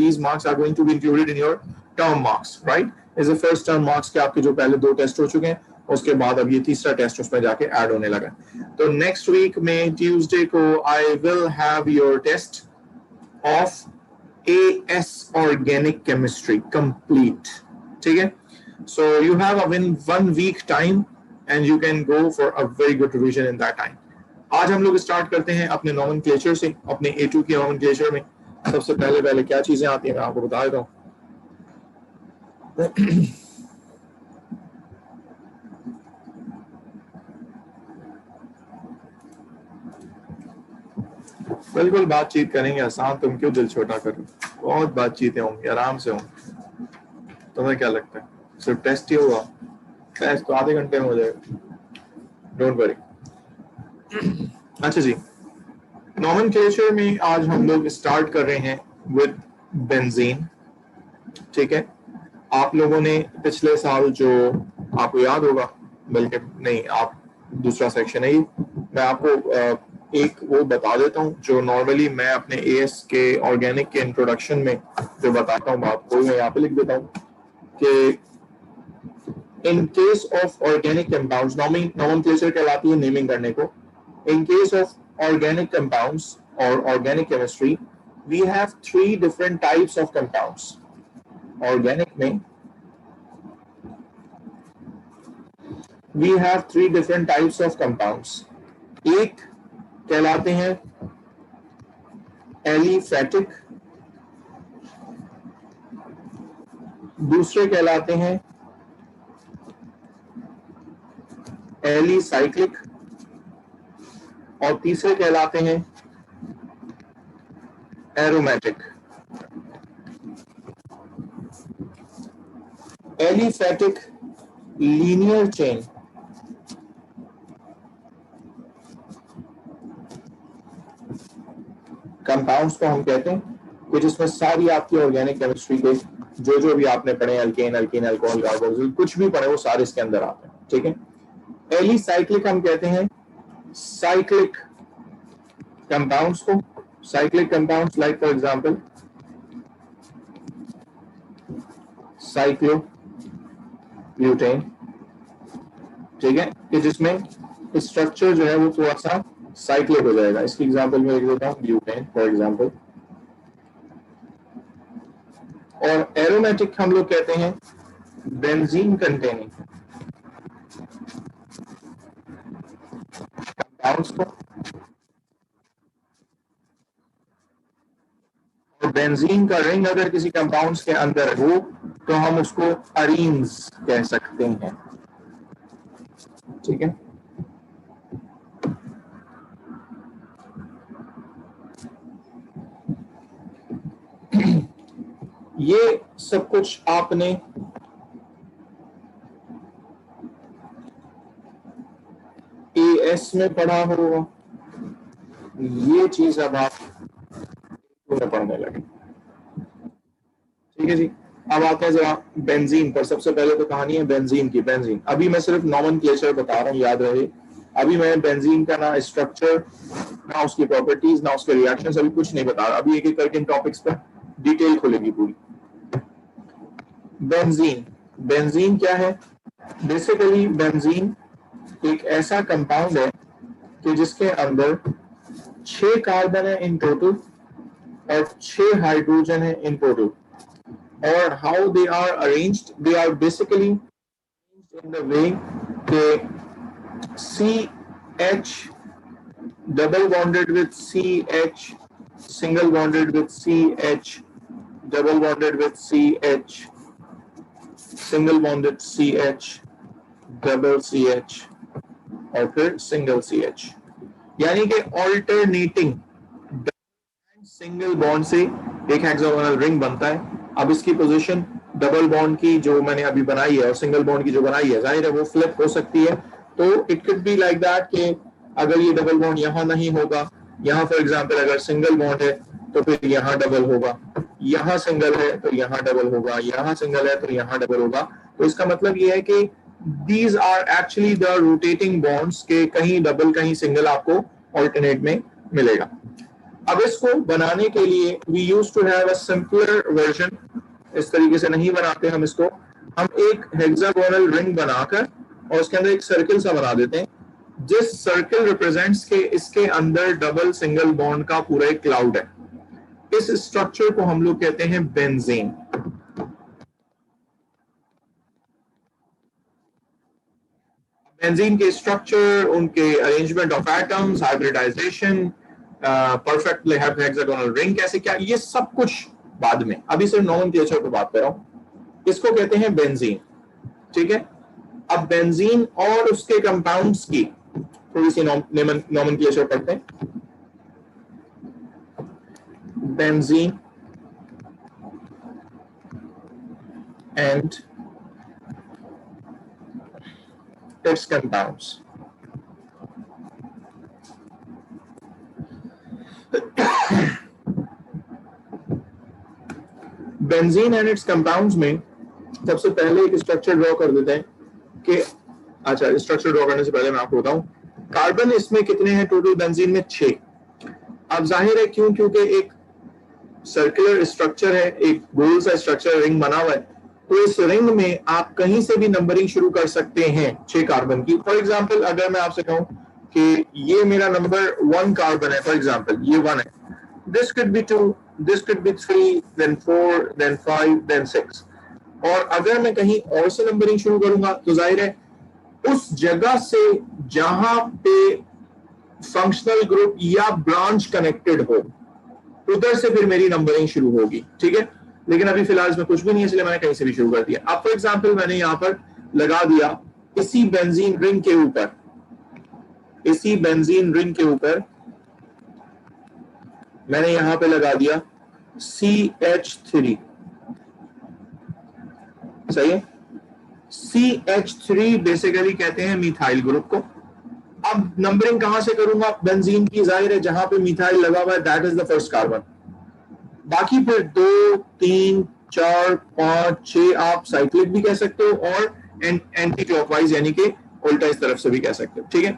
these marks are going to be included in your term marks, right? is the first term marks के आपके जो पहले 2 test हो चुके हैं, उसके बाद अब ये तीसरा टेस्ट उसमें जाके ऐड होने लगा. तो नेक्स्ट वीक में ट्यूसडे को I will have your test of AS organic chemistry complete. ठीक है? So you have a 1 week time and you can go for a very good revision in that time. आज हम लोग start करते हैं अपने नॉमेनक्लेचर से. अपने A2 के नॉमेनक्लेचर में सबसे पहले क्या चीजें आती हैं मैं आपको बता देता हूँ. बिल्कुल बातचीत करेंगे. आसान, तुम क्यों दिल छोटा कर रहे हो? बहुत बातचीतें होंगी, आराम से होंगी. तुम्हें क्या लगता है सिर्फ टेस्ट ही होगा? टेस्ट तो आधे घंटे में हो जाएगा, डोंट वरी. अच्छा जी, नॉमेनक्लेचर में आज हम लोग स्टार्ट कर रहे हैं विद बेंजीन. ठीक है, आप लोगों ने पिछले साल जो आपको याद होगा, बल्कि नहीं, आप दूसरा सेक्शन है, मैं आपको एक वो बता देता हूँ जो नॉर्मली मैं अपने AS के ऑर्गेनिक के इंट्रोडक्शन में जो बताता हूँ आपको, मैं यहाँ पे लिख देता हूँ कि in case of organic compounds, nomenclature कहलाती है नेमिंग करने को. In case of organic compounds और organic chemistry we have 3 different types of compounds. Organic में we have 3 different types of compounds. एक कहलाते हैं एलिफेटिक, दूसरे कहलाते हैं एलिसाइक्लिक और तीसरे कहलाते हैं aromatic. Aliphatic linear chain, compounds को हम कहते हैं कि जिसमें सारी आपकी ऑर्गेनिक केमिस्ट्री के जो भी आपने पढ़े, अल्केन, अल्कीन, अल्कोहल, कार्बोक्सिल, कुछ भी पढ़े वो सारे इसके अंदर आते हैं. ठीक है. एलिसाइक्लिक हम कहते हैं साइक्लिक कंपाउंड्स को. Cyclic compounds like for example cyclobutane. ठीक है, कि जिसमें स्ट्रक्चर जो है वो थोड़ा सा साइक्लिक हो जाएगा. इसकी एग्जांपल में लिख देता हूं ब्यूटेन फॉर एग्जांपल. और एरोमेटिक हम लोग कहते हैं बेंजीन कंटेनिंग कंपाउंड्स को. और बेंजीन का रिंग अगर किसी कंपाउंड्स के अंदर हो तो हम उसको अरीन्स कह सकते हैं. ठीक है. ये सब कुछ आपने AS में पढ़ा होगा. ये चीज अब आप पढ़ने लगे. ठीक है जी. अब आते हैं जरा बेंजीन पर. सबसे पहले तो कहानी है बेंजीन की. बेंजीन अभी मैं सिर्फ नॉमेनक्लेचर बता रहा हूँ, याद रहे. अभी मैं बेंजीन का ना स्ट्रक्चर, ना उसकी प्रॉपर्टीज, ना उसके रिएक्शंस, अभी कुछ नहीं बता रहा. अभी एक एक करके इन टॉपिक्स पर डिटेल खुलेगी पूरी. बेंजीन. बेंजीन क्या है? बेसिकली बेंजीन एक ऐसा कंपाउंड है कि जिसके अंदर 6 कार्बन है इन टोटल और 6 हाइड्रोजन है इन टोटल. और how they are arranged? They are basically in the way के CH double bonded with CH, single bonded with CH, double bonded with CH, single bonded CH, double CH और फिर single CH. यानी कि alternating single bond से एक hexagonal ring बनता है. अब इसकी पोजीशन डबल बॉन्ड की जो मैंने अभी बनाई है और सिंगल बॉन्ड की जो बनाई है, जाहिर है वो फ्लिप हो सकती है. तो it could be like that कि अगर ये डबल बॉन्ड यहाँ नहीं होगा, यहाँ फॉर एग्जांपल अगर सिंगल बॉन्ड है तो फिर यहाँ डबल होगा, यहाँ सिंगल है तो यहाँ डबल होगा, यहाँ सिंगल है तो यहाँ डबल होगा. तो इसका मतलब ये है कि these are actually the rotating bonds के कहीं डबल कहीं सिंगल आपको ऑल्टरनेट में मिलेगा. अब इसको बनाने के लिए we use to have a simpler version, इस तरीके से नहीं बनाते हम इसको, हम एक हेक्सागोनल रिंग बनाकर और उसके अंदर एक सर्किल सा बना देते हैं, जिस सर्किल रिप्रेजेंट्स के इसके अंदर डबल सिंगल बॉन्ड का पूरा एक क्लाउड है। इस स्ट्रक्चर को हम लोग कहते हैं बेंजीन। बेंजीन के स्ट्रक्चर, उनके arrangement of atoms, hybridisation, perfect hexagonal ring कैसे क्या, ये सब कुछ बाद में, अभी सिर्फ नोमेनक्लेचर पे बात कर रहा हूं। इसको कहते हैं बेंजीन, ठीक है। अब बेंजीन और उसके कंपाउंड्स की थोड़ी सी नोमेनक्लेचर पढ़ते हैं। Benzene and its compounds. Benzene and it's compounds में सबसे पहले एक स्ट्रक्चर ड्रॉ कर देते हैं कि, अच्छा स्ट्रक्चर ड्रॉ करने से पहले मैं आपको बताऊं कार्बन इसमें कितने हैं टोटल बेंजीन में, 6। अब जाहिर है क्यों, क्योंकि एक सर्कुलर स्ट्रक्चर है, एक गोल सा स्ट्रक्चर रिंग बना हुआ है, तो इस रिंग में आप कहीं से भी नंबरिंग शुरू कर सकते हैं 6 कार्बन की। फॉर एग्जांपल अगर मैं आपसे कहूं कि ये मेरा नंबर 1 कार्बन है, फॉर एग्जांपल ये 1 है, this could be 2, this could be 3, then 4, then 5, then 6। और अगर मैं कहीं और से नंबरिंग शुरू करूंगा तो जाहिर है उस जगह से जहां पे फंक्शनल ग्रुप या ब्रांच कनेक्टेड हो उधर से फिर मेरी नंबरिंग शुरू होगी, ठीक है। लेकिन अभी फिलहाल इसमें कुछ भी नहीं है, इसलिए मैंने कहीं से भी शुरू कर दिया। अब फॉर एग्जांपल मैंने यहां पर लगा दिया इसी बेंजीन रिंग के ऊपर, इसी बेंजीन रिंग के ऊपर मैंने यहां पे लगा दिया CH3, सही है। CH3 बेसिकली कहते हैं मिथाइल ग्रुप को। अब नंबरिंग कहां से करूंगा बेंजीन की, जाहिर है जहां पे मिथाइल लगा हुआ है that is the first carbon. बाकी फिर 2, 3, 4, 5, 6 आप साइक्लिक भी कह सकते हो और एंटी क्लॉकवाइज यानी कि उल्टा इस तरफ से भी कह सकते हो, ठीक है।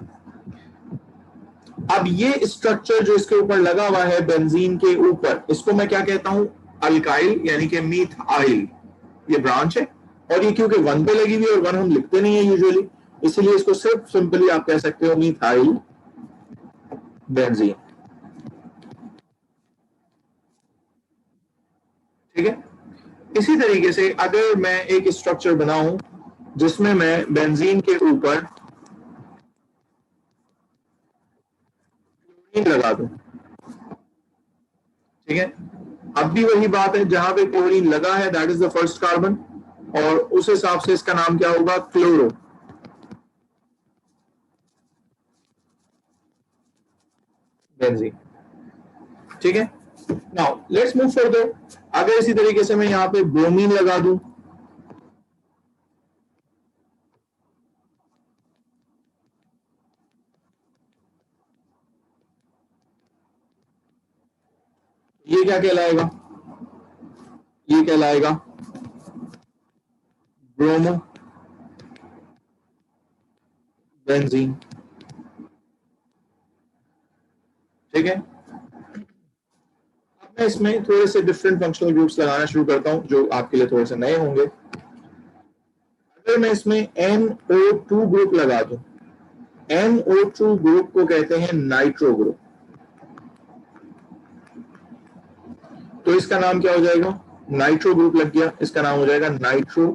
अब ये स्ट्रक्चर जो इसके ऊपर लगा हुआ है बेंजीन के ऊपर, इसको मैं क्या कहता हूं, अल्काइल यानी कि मीथाइल, ये ब्रांच है। और ये क्योंकि 1 पे लगी हुई है और 1 हम लिखते नहीं है यूजुअली, इसलिए इसको सिर्फ सिंपली आप कह सकते हो मिथाइल बेंजीन, ठीक है। इसी तरीके से अगर मैं एक स्ट्रक्चर बनाऊं जिसमें मैं बेंजीन के ऊपर क्लोरीन लगा दूं, ठीक है। अब भी वही बात है, जहां पे क्लोरीन लगा है that is the first carbon, और उस हिसाब से इसका नाम क्या होगा, क्लोरो बेंजीन, ठीक है। Now let's move further. अगर इसी तरीके से मैं यहां पे ब्रोमीन लगा दूं, ये क्या कहलाएगा, ये कहलाएगा ब्रोमो बेंजीन, ठीक है। मैं इसमें थोड़े से डिफरेंट फंक्शनल ग्रुप्स लगाना शुरू करता हूं जो आपके लिए थोड़े से नए होंगे। अगर मैं इसमें NO2 ग्रुप लगा दूं, NO2 ग्रुप को कहते हैं नाइट्रो ग्रुप, तो इसका नाम क्या हो जाएगा, नाइट्रो ग्रुप लग गया, इसका नाम हो जाएगा नाइट्रो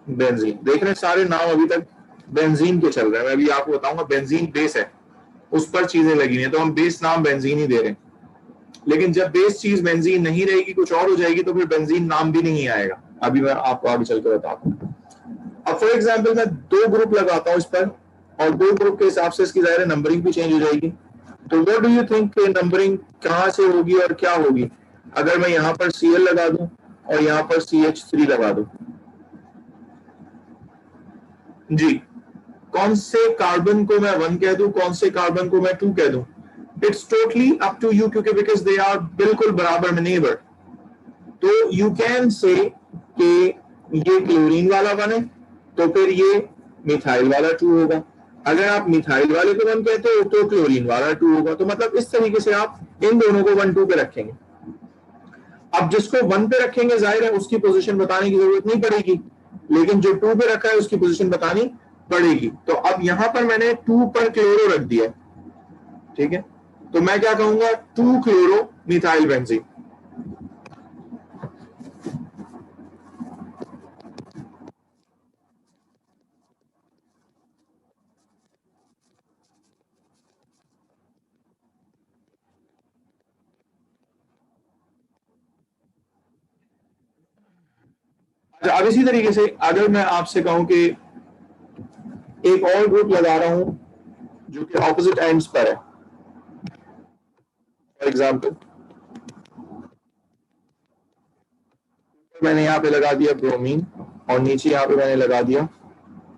बेंजीन। देख रहे हैं सारे नाम अभी तक बेंजीन के चल रहे हैं। मैं अभी आपको बताऊंगा बेंजीन बेस है, उस पर चीजें लगी हैं, तो हम बेस नाम बेंजीन ही दे रहे हैं। लेकिन जब बेस चीज बेंजीन नहीं रहेगी, कुछ और हो जाएगी, तो फिर बेंजीन नाम भी नहीं आएगा। अभी मैं आपको आगे चल कर बताता हूँ। अब फॉर एग्जाम्पल मैं 2 ग्रुप लगाता हूँ इस पर, और 2 ग्रुप के हिसाब से इसकी जाहिर नंबरिंग भी चेंज हो जाएगी। तो what do you think numbering कहां से होगी और क्या होगी अगर मैं यहां पर Cl लगा दूं और यहां पर CH3 लगा दूं, जी कौन से कार्बन को मैं 1 कह दूं, कौन से कार्बन को मैं 2 कह दूं, it's totally up to you, क्योंकि बिकॉज दे आर बिल्कुल बराबर में नेबर। तो यू कैन से कि ये क्लोरीन वाला 1 है, तो फिर ये मिथाइल वाला 2 होगा, अगर आप मिथाइल वाले को 1 कहते हो तो क्लोरीन वाला 2 होगा। तो मतलब इस तरीके से आप इन दोनों को 1 2 पे रखेंगे। अब जिसको 1 पे रखेंगे जाहिर है उसकी पोजीशन बताने की जरूरत नहीं पड़ेगी, लेकिन जो 2 पे रखा है उसकी पोजीशन बतानी पड़ेगी। तो अब यहां पर मैंने 2 पर क्लोरो रख दिया, ठीक है, तो मैं क्या कहूंगा 2 क्लोरो मिथाइल बेंजीन। अब इसी तरीके से अगर मैं आपसे कहूं कि एक और ग्रुप लगा रहा हूं जो कि ऑपोजिट एंड्स पर है, फॉर एग्जाम्पल मैंने यहां पे लगा दिया ब्रोमीन और नीचे यहां पे मैंने लगा दिया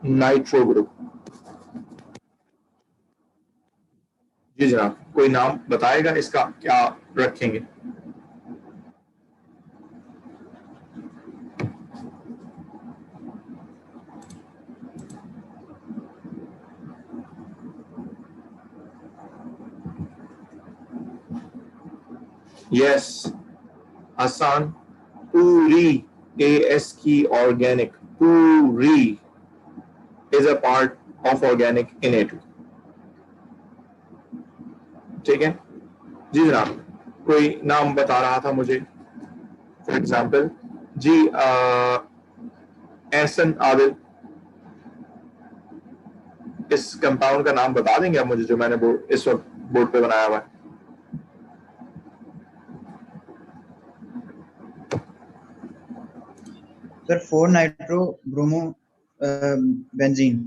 नाइट्रो ग्रुप। जी जनाब, कोई नाम बताएगा इसका क्या रखेंगे? यस आसान, पूरी AS की ऑर्गेनिक, पूरी is a part of organic in A2। ठीक है जी जनाब, कोई नाम बता रहा था मुझे, फॉर एग्जाम्पल जी एहसन आदिल, इस कंपाउंड का नाम बता देंगे आप मुझे जो मैंने इस वक्त बोर्ड पे बनाया हुआ है? Sir 4 nitro bromo benzene.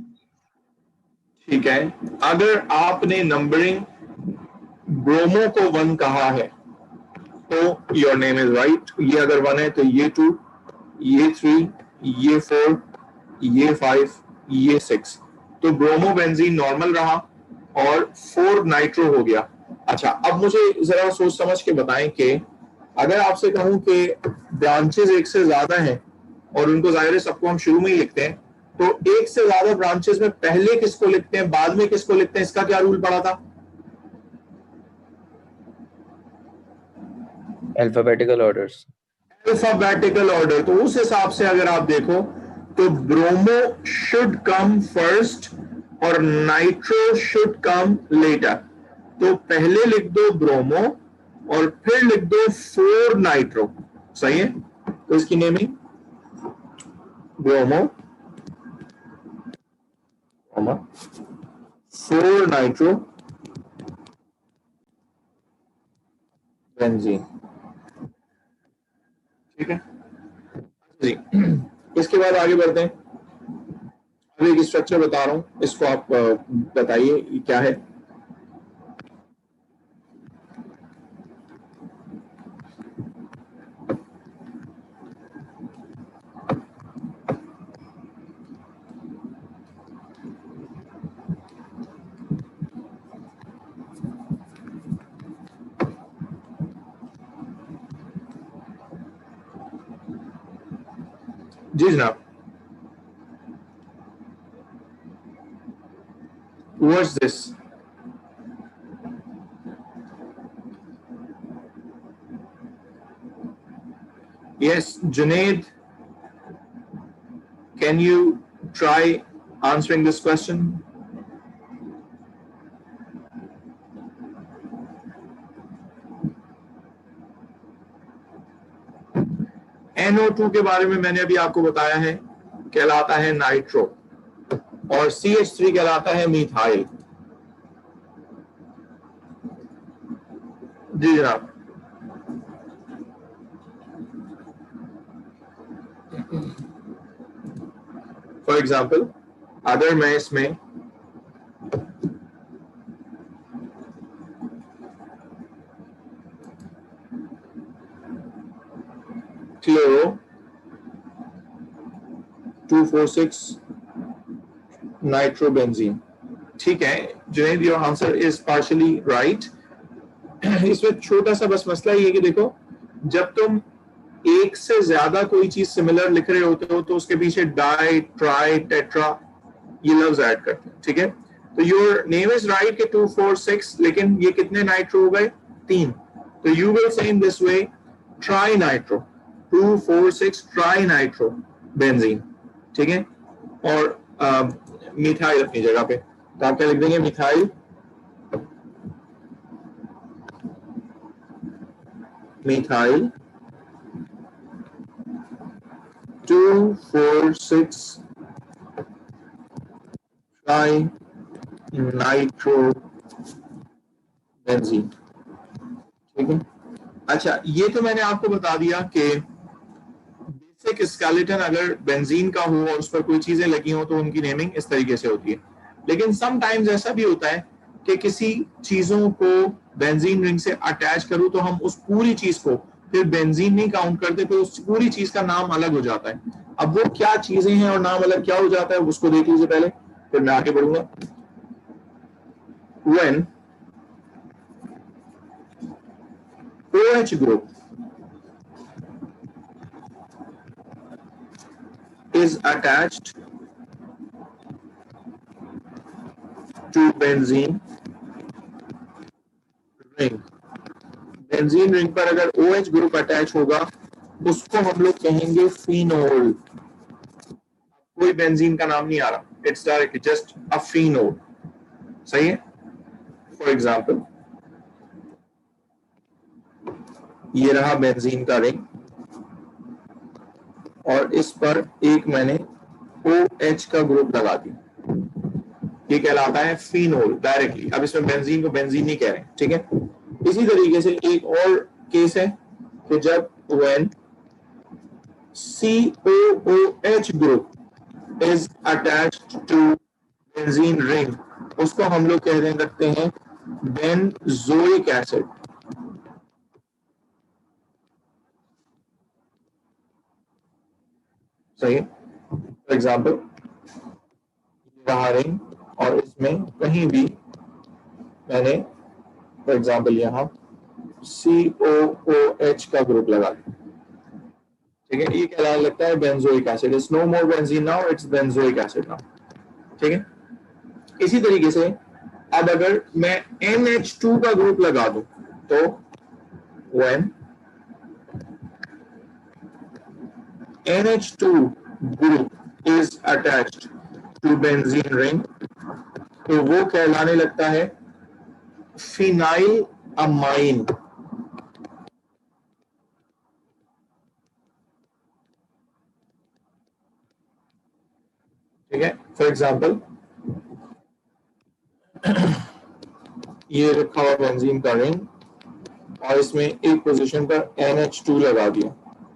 ठीक है, अगर आपने नंबरिंग ब्रोमो को 1 कहा है तो योर नेम इज राइट। ये अगर 1 है तो ये 2, ये 3, ये 4, ये 5, ये 6, तो ब्रोमो बेंजीन नॉर्मल रहा और 4 नाइट्रो हो गया। अच्छा, अब मुझे जरा सोच समझ के बताएं कि अगर आपसे कहूं कि ब्रांचेस एक से ज्यादा हैं और उनको जाहिर है सबको हम शुरू में ही लिखते हैं, तो एक से ज्यादा ब्रांचेस में पहले किसको लिखते हैं बाद में किसको लिखते हैं, इसका क्या रूल पड़ा था? Alphabetical orders. Alphabetical order. तो उस हिसाब से अगर आप देखो तो ब्रोमो शुड कम फर्स्ट और नाइट्रो शुड कम लेटर। तो पहले लिख दो ब्रोमो और फिर लिख दो 4 नाइट्रो, सही है? तो इसकी नेमिंग ब्रोमो 4 नाइट्रो बेंजीन। ठीक है जी, इसके बाद आगे बढ़ते हैं। अभी एक स्ट्रक्चर बता रहा हूं, इसको आप बताइए क्या है। जी जनाब, what's this? Yes, Junaid, can you try answering this question? NO2 के बारे में मैंने अभी आपको बताया है, कहलाता है नाइट्रो, और CH3 कहलाता है मीथाइल। जी जनाब, फॉर एग्जाम्पल अगर मैं इसमें क्लोरो 246 नाइट्रोबेंजीन, ठीक है Junaid, your answer is partially right. इसमें छोटा सा बस मसला ये है कि देखो, जब तुम एक से ज्यादा कोई चीज सिमिलर लिख रहे होते हो तो उसके पीछे डाई, ट्राई, टेट्रा ये लफ्ज ऐड करते हैं, ठीक है? तो योर नेम इज राइट के 246, लेकिन ये कितने नाइट्रो हो गए? 3। तो you will say in this way tri nitro 246 tri nitro benzene, ठीक है। और मिथाइल अपनी जगह पे, तो आप क्या लिख देंगे? Methyl, methyl 246 tri nitro benzene, ठीक है। अच्छा, ये तो मैंने आपको बता दिया कि बेसिक स्केलेटन अगर बेंजीन का हो और उस पर कोई चीजें लगी हो तो उनकी नेमिंग इस तरीके से होती है। लेकिन समटाइम्स ऐसा भी होता है कि किसी चीजों को बेंजीन रिंग से अटैच करूं तो हम उस पूरी चीज को फिर बेंजीन नहीं काउंट करते, तो उस पूरी चीज का नाम अलग हो जाता है। अब वो क्या चीजें हैं और नाम अलग क्या हो जाता है उसको देख लीजिए पहले, फिर मैं आगे बढ़ूंगा। When OH group is attached to benzene ring, benzene ring पर अगर OH ग्रुप अटैच होगा उसको हम लोग कहेंगे फिनोल। कोई बेंजीन का नाम नहीं आ रहा, it's directly just a phenol, सही है। फॉर एग्जाम्पल ये रहा बेंजीन का रिंग और इस पर एक मैंने OH का ग्रुप लगा दिया, ये कहलाता है फिनोल डायरेक्टली। अब इसमें बेंजीन को बेंजीन नहीं कह रहे, ठीक है। इसी तरीके से एक और केस है कि जब when COOH group is attached to benzene ring, उसको हम लोग कह सकते हैं बेंजोइक एसिड, सही है। फॉर एग्जाम्पल रहा रिंग और इसमें कहीं भी मैंने फॉर एग्जाम्पल यहाँ COOH का ग्रुप लगा दिया, ठीक है। ये कहलाने लगता है benzoic acid. It's no more benzene now, it's benzoic acid now, ठीक है। इसी तरीके से अब अगर मैं NH2 का ग्रुप लगा दूं तो when NH2 group is attached to benzene ring तो वो कहलाने लगता है फिनाइल अमाइन, ठीक है। फॉर एग्जाम्पल ये रखा हुआ बेंजीन का रिंग और इसमें एक पोजीशन पर NH2 लगा दिया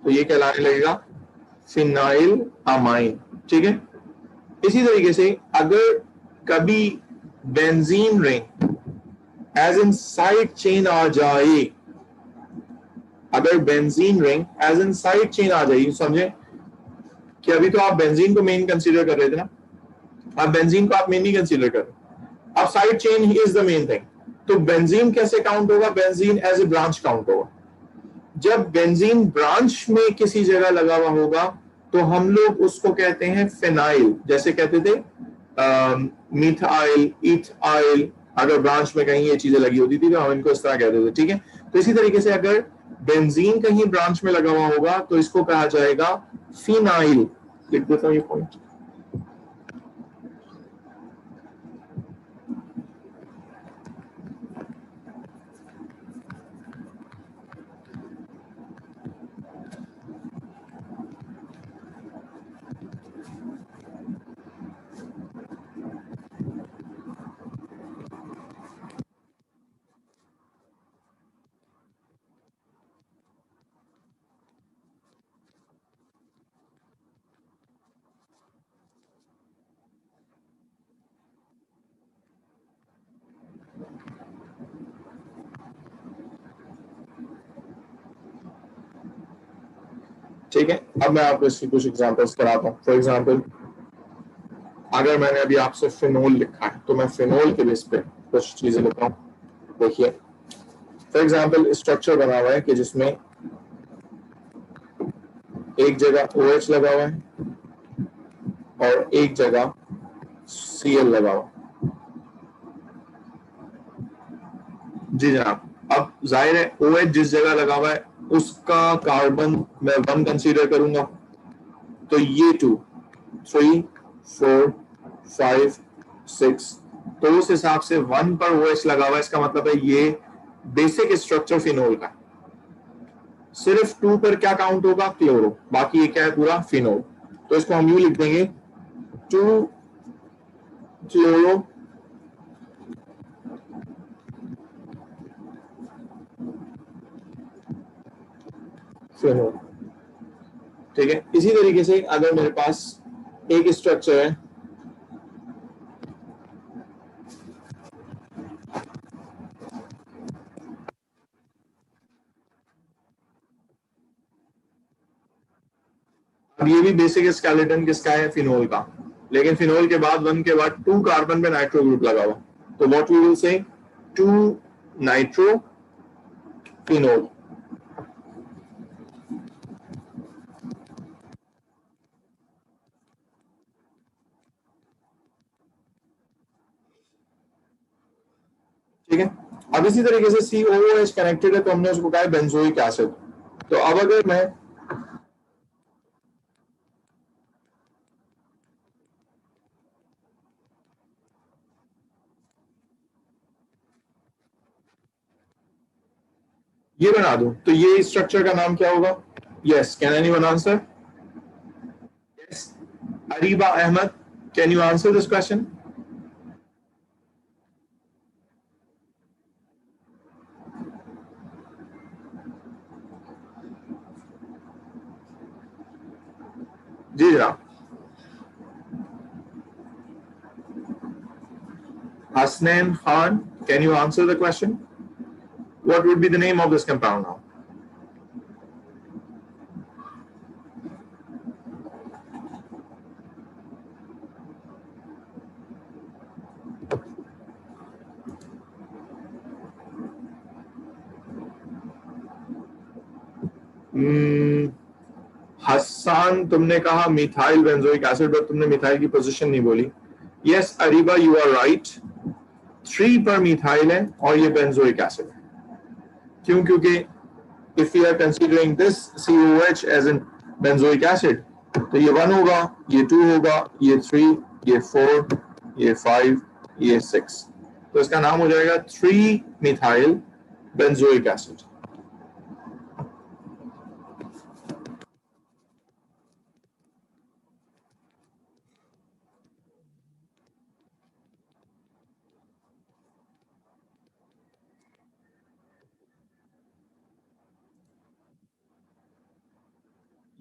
तो ये कहलाने लगेगा फिनाइल अमाइन, ठीक है। इसी तरीके से अगर कभी benzene ring as in side chain आ जाए, अगर benzene ring as in side chain आ जाए, समझे कि अभी तो आप बेंजीन को मेन कंसीडर कर रहे थे ना, अब बेंजीन को आप मेन नहीं कंसीडर कर रहे, अब साइड चेन ही इज द मेन थिंग। तो बेंजीन कैसे काउंट होगा? Benzene as a branch count होगा। जब बेंजीन ब्रांच में किसी जगह लगा हुआ होगा तो हम लोग उसको कहते हैं फिनाइल, जैसे कहते थे मिथाइल, इथाइल, अगर ब्रांच में कहीं ये चीजें लगी होती थी तो हम इनको इस तरह कहते थे, ठीक है। तो इसी तरीके से अगर बेंजीन कहीं ब्रांच में लगा हुआ होगा तो इसको कहा जाएगा फिनाइल। लिख देता हूं ये पॉइंट। ठीक है, अब मैं आपको इसकी कुछ एग्जांपल्स कराता हूँ। फॉर एग्जांपल अगर मैंने अभी आपसे फिनोल लिखा है तो मैं फिनोल के बेस पे कुछ चीजें लिखता हूँ। देखिए फॉर एग्जांपल स्ट्रक्चर बना हुआ है कि जिसमें एक जगह OH लगा हुआ है और एक जगह Cl लगा हुआ है, जी जनाब, अब जाहिर है OH जिस जगह लगा हुआ है उसका कार्बन मैं 1 कंसीडर करूंगा, तो ये 2, 3, 4, 5, 6, तो उस हिसाब से 1 पर OH लगा हुआ है, इसका मतलब है ये बेसिक स्ट्रक्चर फिनोल का। सिर्फ 2 पर क्या काउंट होगा? क्लोरो, बाकी ये क्या है? पूरा फिनोल। तो इसको हम यूं लिख देंगे 2 क्लोरो फिनोल। ठीक है, इसी तरीके से अगर मेरे पास एक स्ट्रक्चर है, अब ये भी बेसिक स्केलेटन किसका है? फिनोल का, लेकिन फिनोल के बाद 1 के बाद 2 कार्बन पे नाइट्रो ग्रुप लगा हुआ, तो व्हाट वी विल से 2 नाइट्रो फिनोल। ठीक है, अब इसी तरीके से COOH कनेक्टेड है तो हमने उसको कहा है बेंजोइक एसिड। तो अब अगर मैं ये बना दूं तो ये स्ट्रक्चर का नाम क्या होगा? Yes, can anyone answer? Yes, Ariba Ahmad, can you answer this question? जी जनाब। Hasnain Khan, can you answer the question? What would be the name of this compound now? Hasan, तुमने कहा मिथाइल बेंजोइक एसिड, बट तुमने methyl की position नहीं बोली। Yes Ariba, you are right, 3 पर methyl है और ये बेंजोइक एसिड है। क्यों? क्योंकि if you are considering this COH as an benzoic acid, तो ये 1 होगा, ये 2 होगा, ये 3, ये 4, ये 5, ये 6, तो इसका नाम हो जाएगा 3 methyl benzoic acid.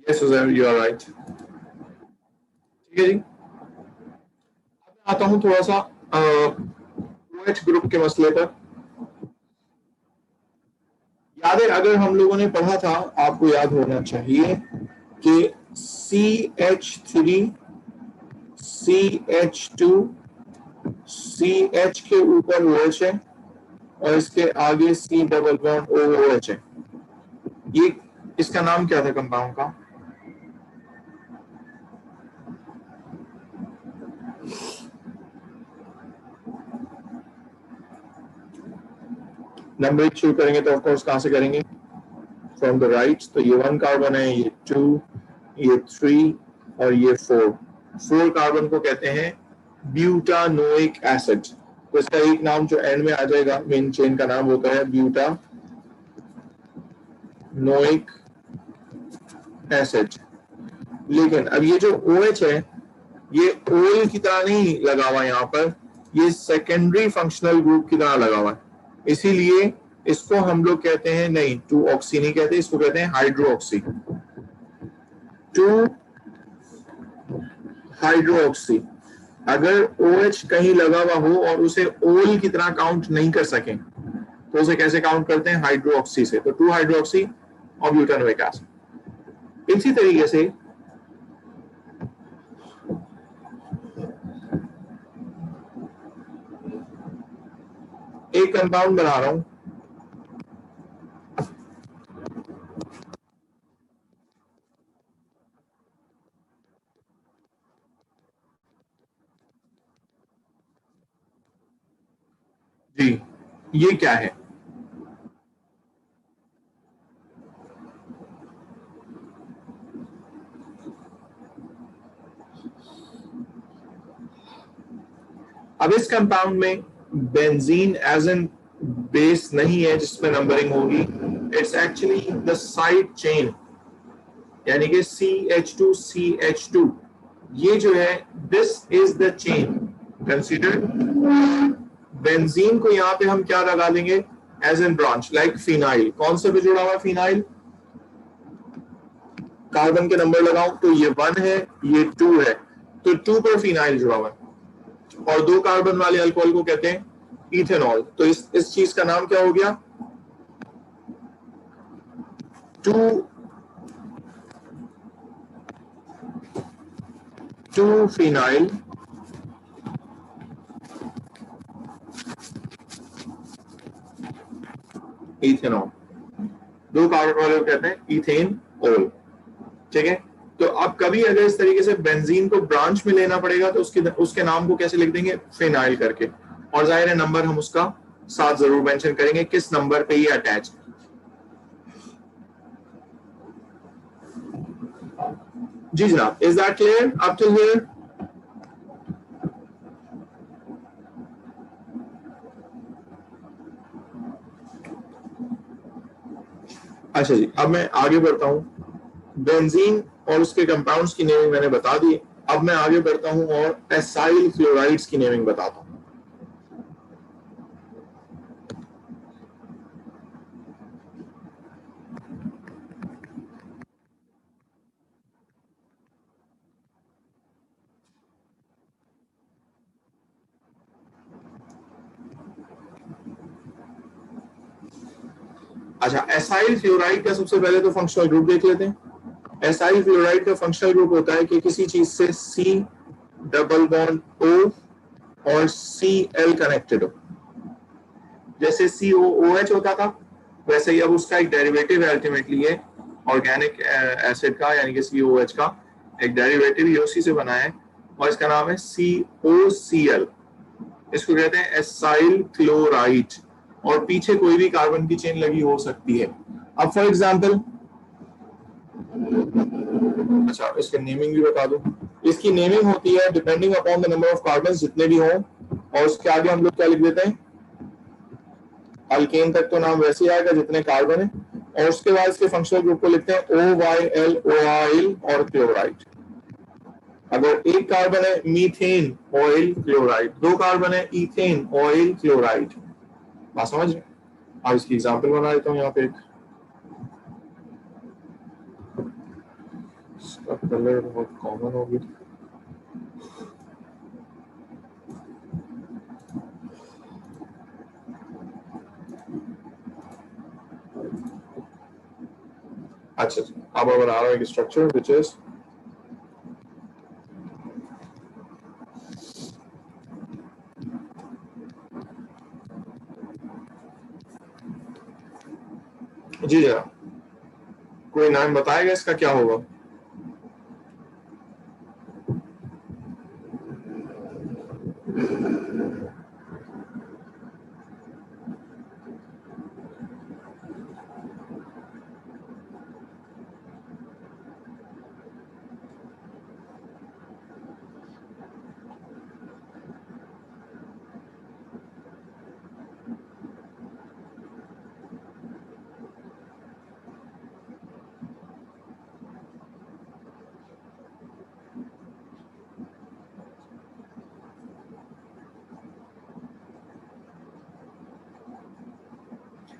Yes you are right. ठीक है जी, आता हूं थोड़ा सा OH ग्रुप के मसले पर। याद है, अगर हम लोगों ने पढ़ा था, आपको याद होना चाहिए कि CH3 CH2 CH के ऊपर OH है और इसके आगे C डबल बॉन्ड OOH है। ये इसका नाम क्या था कंपाउंड का? नंबरिंग शुरू करेंगे तो ऑफ कोर्स कहां से करेंगे? From the right. तो ये 1 कार्बन है, ये 2, ये 3 और ये 4 कार्बन को कहते हैं ब्यूटानोइक एसिड। तो इसका एक नाम जो एंड में आ जाएगा मेन चेन का नाम होता है ब्यूटानोइक एसिड। लेकिन अब ये जो OH है ये ओल की तरह नहीं लगा हुआ यहाँ पर, ये सेकेंडरी फंक्शनल ग्रुप की तरह लगा हुआ है, इसीलिए इसको हम लोग कहते हैं, नहीं 2 ऑक्सी नहीं कहते, इसको कहते हैं हाइड्रोक्सी। 2 हाइड्रोक्सी। अगर OH कहीं लगा हुआ हो और उसे ओल की तरह काउंट नहीं कर सकें तो उसे कैसे काउंट करते हैं? हाइड्रोक्सी से। तो 2 हाइड्रोक्सी और ब्यूटानोइक एसिड। इसी तरीके से एक कंपाउंड बना रहा हूं, जी ये क्या है? अब इस कंपाउंड में बेंजीन एज एन बेस नहीं है जिसमें नंबरिंग होगी, it's actually the side chain, यानी कि CH2CH2, ये जो है this is the chain. Consider benzene को यहां पे हम क्या लगा देंगे as an branch, like phenyl. कौन से पे जुड़ा हुआ फिनाइल? कार्बन के नंबर लगाऊं तो ये 1 है, ये 2 है, तो 2 पर फिनाइल जुड़ा हुआ है। और 2 कार्बन वाले अल्कोहल को कहते हैं इथेनॉल। तो इस चीज का नाम क्या हो गया? 2 फिनाइल इथेनॉल। 2 कार्बन वाले को कहते हैं इथेन ऑल। ठीक है, तो अब कभी अगर इस तरीके से बेंजीन को ब्रांच में लेना पड़ेगा तो उसके नाम को कैसे लिख देंगे? फिनाइल करके। और जाहिर है नंबर हम उसका साथ जरूर मेंशन करेंगे किस नंबर पे ये अटैच। जी जनाब, is that clear up till here? अच्छा जी, अब मैं आगे बढ़ता हूं। बेंजीन और उसके कंपाउंड्स की नेमिंग मैंने बता दी। अब मैं आगे बढ़ता हूं और एसाइल फ्लोराइड्स की नेमिंग बताता हूं। अच्छा, एसाइल फ्लोराइड का सबसे पहले तो फंक्शनल ग्रुप देख लेते हैं। एसाइल फ्लोराइड का फंक्शनल ग्रुप होता है कि किसी चीज से C डबल बॉन्ड O और Cl कनेक्टेड हो। जैसे COOH होता था, वैसे ही अब उसका एक डेरिवेटिव है अल्टीमेटली ये ऑर्गेनिक एसिड का, यानी कि COOH का एक डेरिवेटिव ये उसी से बना है और इसका नाम है COCl। इसको कहते हैं एसाइल क्लोराइड और पीछे कोई भी कार्बन की चेन लगी हो सकती है। अब फॉर एग्जांपल, अच्छा इसकी नेमिंग भी बता दूं। इसकी नेमिंग होती है depending upon the number of carbon जितने भी हों, और उसके आगे हम लोग क्या लिख देते हैं? अल्केन तक तो नाम वैसे ही आएगा जितने कार्बन है, और उसके बाद इसके फंक्शनल ग्रुप को लिखते हैं OYL, OIL और क्लोराइड। अगर एक कार्बन है मीथेन ऑयल क्लोराइड, 2 कार्बन है इथेन ऑयल क्लोराइड। बात समझ रहे? अब इसकी एग्जांपल बना देता हूँ यहाँ पे। इसका कलर बहुत कॉमन हो गया। अच्छा, अब बना रहा हूँ एक स्ट्रक्चर विच इज जी जरा कोई नाम बताएगा इसका क्या होगा?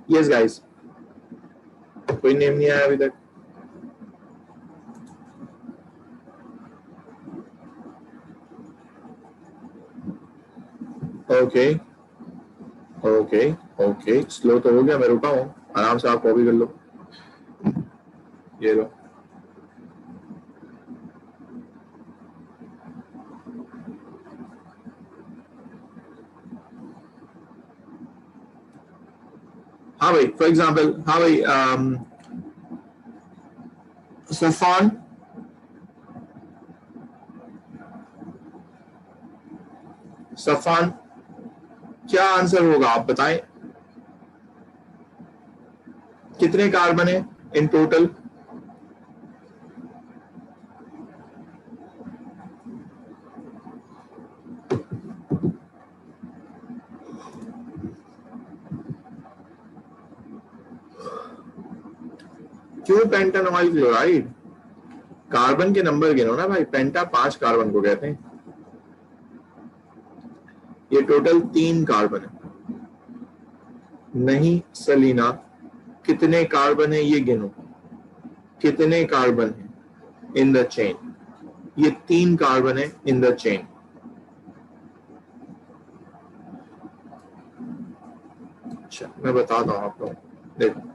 यस गाइस, कोई नेम नहीं आया अभी तक। ओके ओके ओके, स्लो तो हो गया, मैं रुका हूँ, आराम से आप कॉपी कर लो। ये लो। हाँ भाई, फॉर एग्जाम्पल, हाँ भाई, सफान, सफान क्या आंसर होगा आप बताएं? कितने कार्बन है इन टोटल? क्यों पेंटानॉइल क्लोराइड? कार्बन के नंबर गिनो ना भाई, पेंटा 5 कार्बन को कहते हैं, ये टोटल 3 कार्बन है। नहीं सलीना, कितने कार्बन है ये गिनो, कितने कार्बन है इन द चेन? ये 3 कार्बन है इन द चेन। अच्छा मैं बताता हूं आप लोग, देखो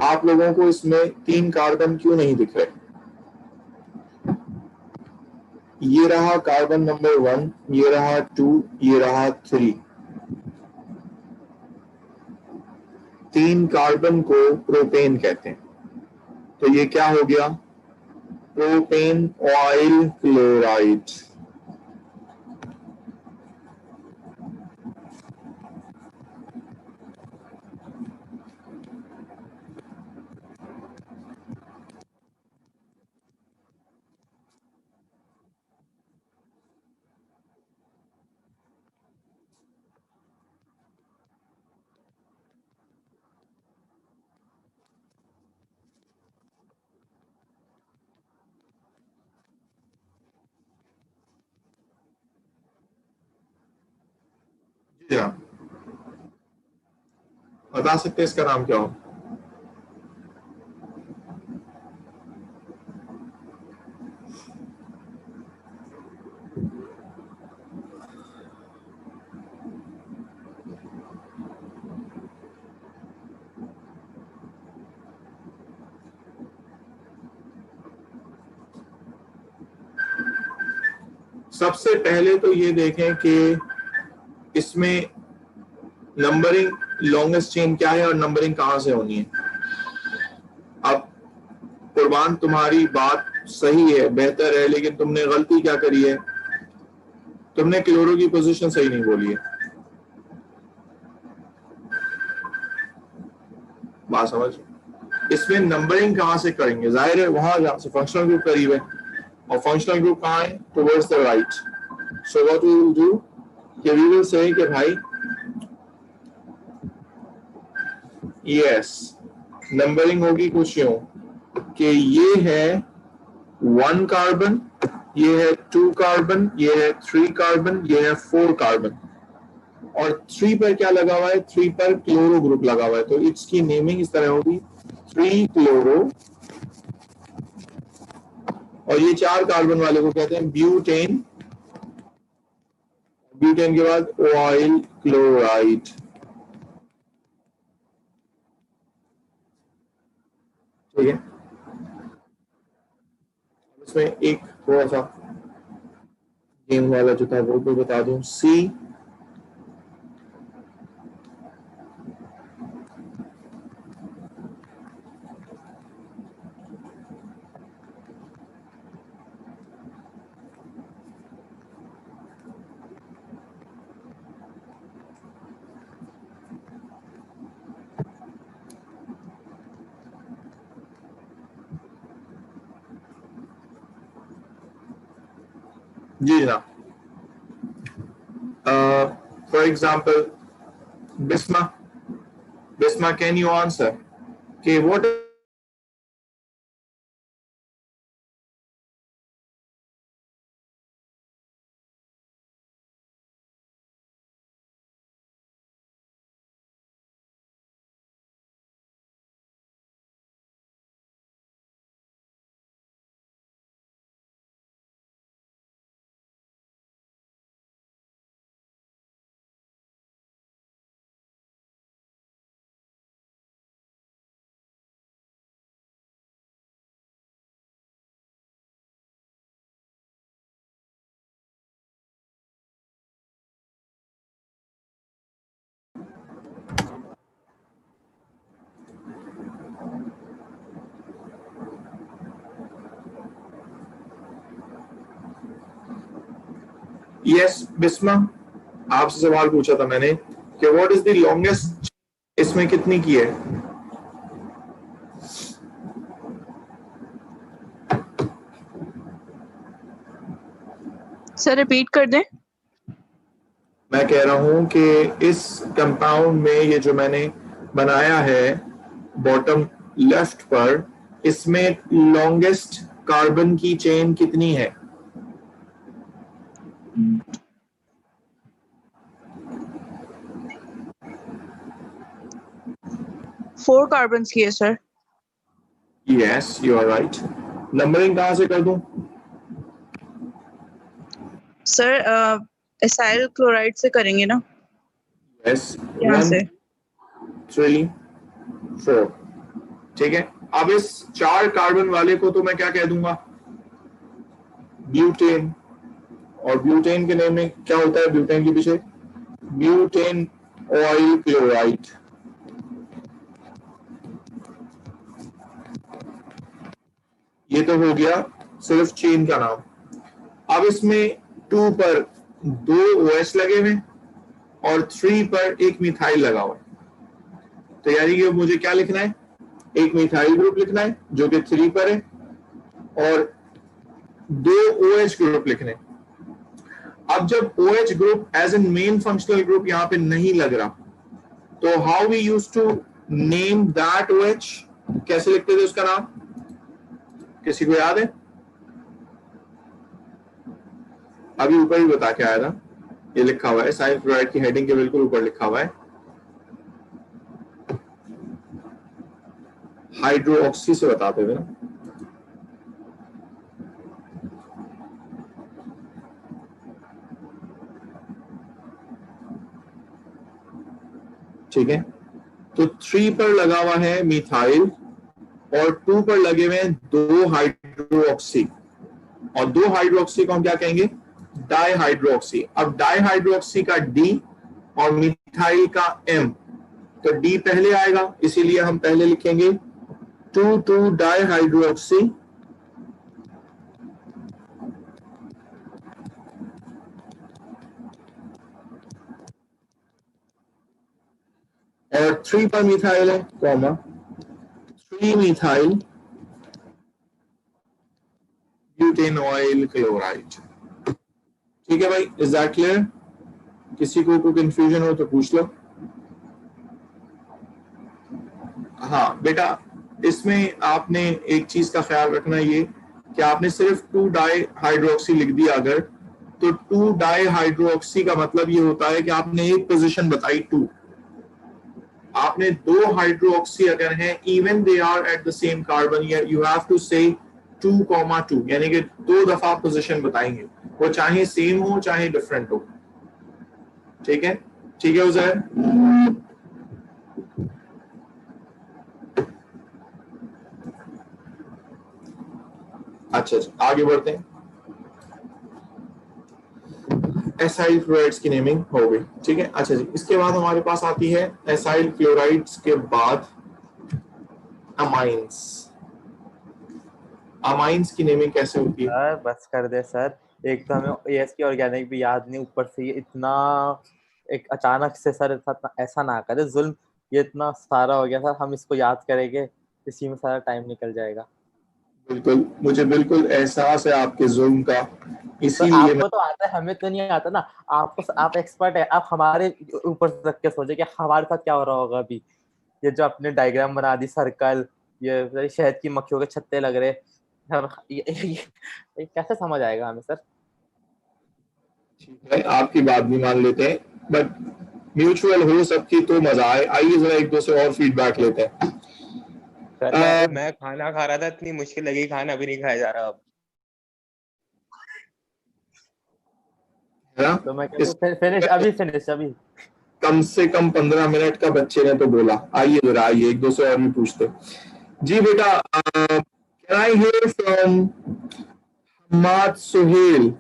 आप लोगों को इसमें 3 कार्बन क्यों नहीं दिख रहे? ये रहा कार्बन नंबर 1, ये रहा 2, ये रहा 3। 3 कार्बन को प्रोपेन कहते हैं। तो ये क्या हो गया? Propane oil chloride. जी हाँ, बता सकते हैं इसका नाम क्या हो? सबसे पहले तो ये देखें कि इसमें नंबरिंग लॉन्गेस्ट चेन क्या है और नंबरिंग कहां से होनी है। अब कुर्बान तुम्हारी बात सही है, बेहतर है, लेकिन तुमने गलती क्या करी है? तुमने क्लोरो की पोजीशन सही नहीं बोली है। बात समझ? इसमें नंबरिंग कहां से करेंगे? जाहिर है वहां जहां से फंक्शनल ग्रुप करीब है, और फंक्शनल ग्रुप कहां है? Towards the right. So what we will do कि वी विल से कि भाई यस, नंबरिंग होगी कुछ यूं कि ये है 1 कार्बन, ये है 2 कार्बन, ये है 3 कार्बन, ये है 4 कार्बन, और 3 पर क्या लगा हुआ है? 3 पर क्लोरो ग्रुप लगा हुआ है, तो इसकी नेमिंग इस तरह होगी 3 क्लोरो, और ये 4 कार्बन वाले को कहते हैं ब्यूटेन। ब्यूटेन के बाद ऑयल क्लोराइड। ठीक है, इसमें एक थोड़ा सा गेम वाला जो था वो भी बता दूं। सी जी जनाब, for example Bisma, Bisma can you answer कि व्हाट यस बिस्मा, आपसे सवाल पूछा था मैंने कि व्हाट इज द लॉन्गेस्ट, इसमें कितनी की है? सर रिपीट कर दें। मैं कह रहा हूं कि इस कंपाउंड में ये जो मैंने बनाया है बॉटम लेफ्ट पर, इसमें लॉन्गेस्ट कार्बन की चेन कितनी है? फोर कार्बन की है sir. Yes, you are right. Numbering कहां से कर दूं? सर एसाइल क्लोराइड से करेंगे ना, यस, यहाँ 1 से। 3 4। ठीक है, अब इस 4 कार्बन वाले को तो मैं क्या कह दूंगा? ब्यूटेन। और ब्यूटेन के नेम में क्या होता है ब्यूटेन के पीछे? Butane oil chloride. ये तो हो गया सिर्फ चेन का नाम। अब इसमें 2 पर 2 OH लगे हुए और 3 पर एक मिथाइल लगा हुआ है। तो यानी कि मुझे क्या लिखना है? एक मिथाइल ग्रुप लिखना है जो कि 3 पर है और 2 OH ग्रुप लिखने। अब जब OH group as an main functional group यहां पे नहीं लग रहा, तो how we use to name that OH? कैसे लिखते थे उसका नाम? किसी को याद है? अभी ऊपर ही बता के आया था, ये लिखा हुआ है साइल क्लोराइड की हेडिंग के बिल्कुल ऊपर लिखा हुआ है, हाइड्रोक्सी से बताते थे ना। ठीक है, तो 3 पर लगा हुआ है मिथाइल और 2 पर लगे हुए हैं 2 हाइड्रोक्सी, और 2 हाइड्रोक्सी को हम क्या कहेंगे? डाइहाइड्रोक्सी। अब डाइहाइड्रोक्सी का D और मिथाइल का M, तो D पहले आएगा, इसीलिए हम पहले लिखेंगे 2 डाइहाइड्रोक्सी और 3 पर मिथाइल है, comma 3 methyl butane oil chloride. ठीक है भाई, इज दैट क्लियर? किसी को कोई कंफ्यूजन हो तो पूछ लो। हाँ बेटा, इसमें आपने एक चीज का ख्याल रखना, ये कि आपने सिर्फ 2 डाई हाइड्रोक्सी लिख दिया अगर, तो 2 डाई हाइड्रोक्सी का मतलब ये होता है कि आपने एक पोजीशन बताई 2, आपने 2 हाइड्रोक्सी अगर हैं even they are at the same carbon, you have to say 2,2, यानी कि 2 दफा पोजीशन बताएंगे, वो चाहे सेम हो चाहे डिफरेंट हो। ठीक है, ठीक है उजैर? अच्छा, आगे बढ़ते हैं। एसाइल क्लोराइड्स की नेमिंग हो गई, ठीक है। अच्छा जी, इसके बाद हमारे पास आती है एसाइल क्लोराइड्स के बाद अमाइंस। अमाइंस की नेमिंग कैसे होती है? सर बस कर दे सर, एक तो हमें ASK ऑर्गेनिक भी याद नहीं, ऊपर से ये इतना एक अचानक से सर ऐसा ना करे जुल्म, ये इतना सारा हो गया सर, हम इसको याद करेंगे इसी में सारा टाइम निकल जाएगा। बिल्कुल, मुझे बिल्कुल एहसास है आपके जुल्म का, तो इसीलिए आपको तो आता है, हमें तो नहीं आता ना। आपको, आप एक्सपर्ट है, आप हमारे ऊपर रख के सोचे कि हमारे साथ क्या हो रहा होगा अभी। ये जो अपने डायग्राम बना दी सर्कल, ये शहद की मक्खियों के छत्ते लग रहे, ये कैसे समझ आएगा हमें सर? ठीक है, आपकी बात भी मान लेते हैं, बट म्यूचुअल हो सबकी तो मजा आए। आइए जरा एक दो से और फीडबैक लेते हैं। सर मैं खाना खा रहा था, इतनी मुश्किल लगी, खाना भी नहीं खाया जा रहा अब। तो मैं कहता फिनिश अभी, फिनिश अभी। कम से कम 15 मिनट का बच्चे ने तो बोला। आइए जरा, आइए एक दो से और भी पूछते। जी बेटा, can I hear from Hammad Suhail?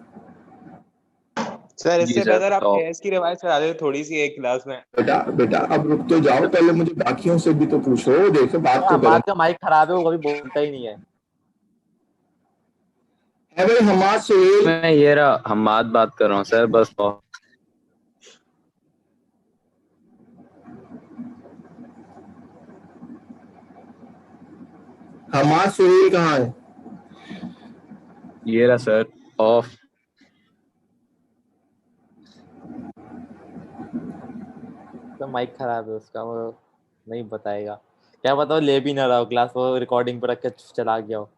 Sir इससे सर, बेहतर आप बताओ। एस की रिवाइज करा दे थोड़ी सी एक क्लास में। बेटा बेटा अब रुक तो जाओ, पहले मुझे बाकियों से भी तो पूछो, देखो बात तो करो। बात का माइक खराब है, वो कभी बोलता ही नहीं है। भाई हम्माद सुहेल, मैं ये रहा हम्माद बात कर रहा हूँ सर, बस हम्माद सुहेल कहाँ है? ये रहा सर, ऑफ। तो माइक खराब है उसका, वो नहीं बताएगा। क्या पता वो ले भी ना रहा हो क्लास, वो रिकॉर्डिंग पर रख के चला गया हो,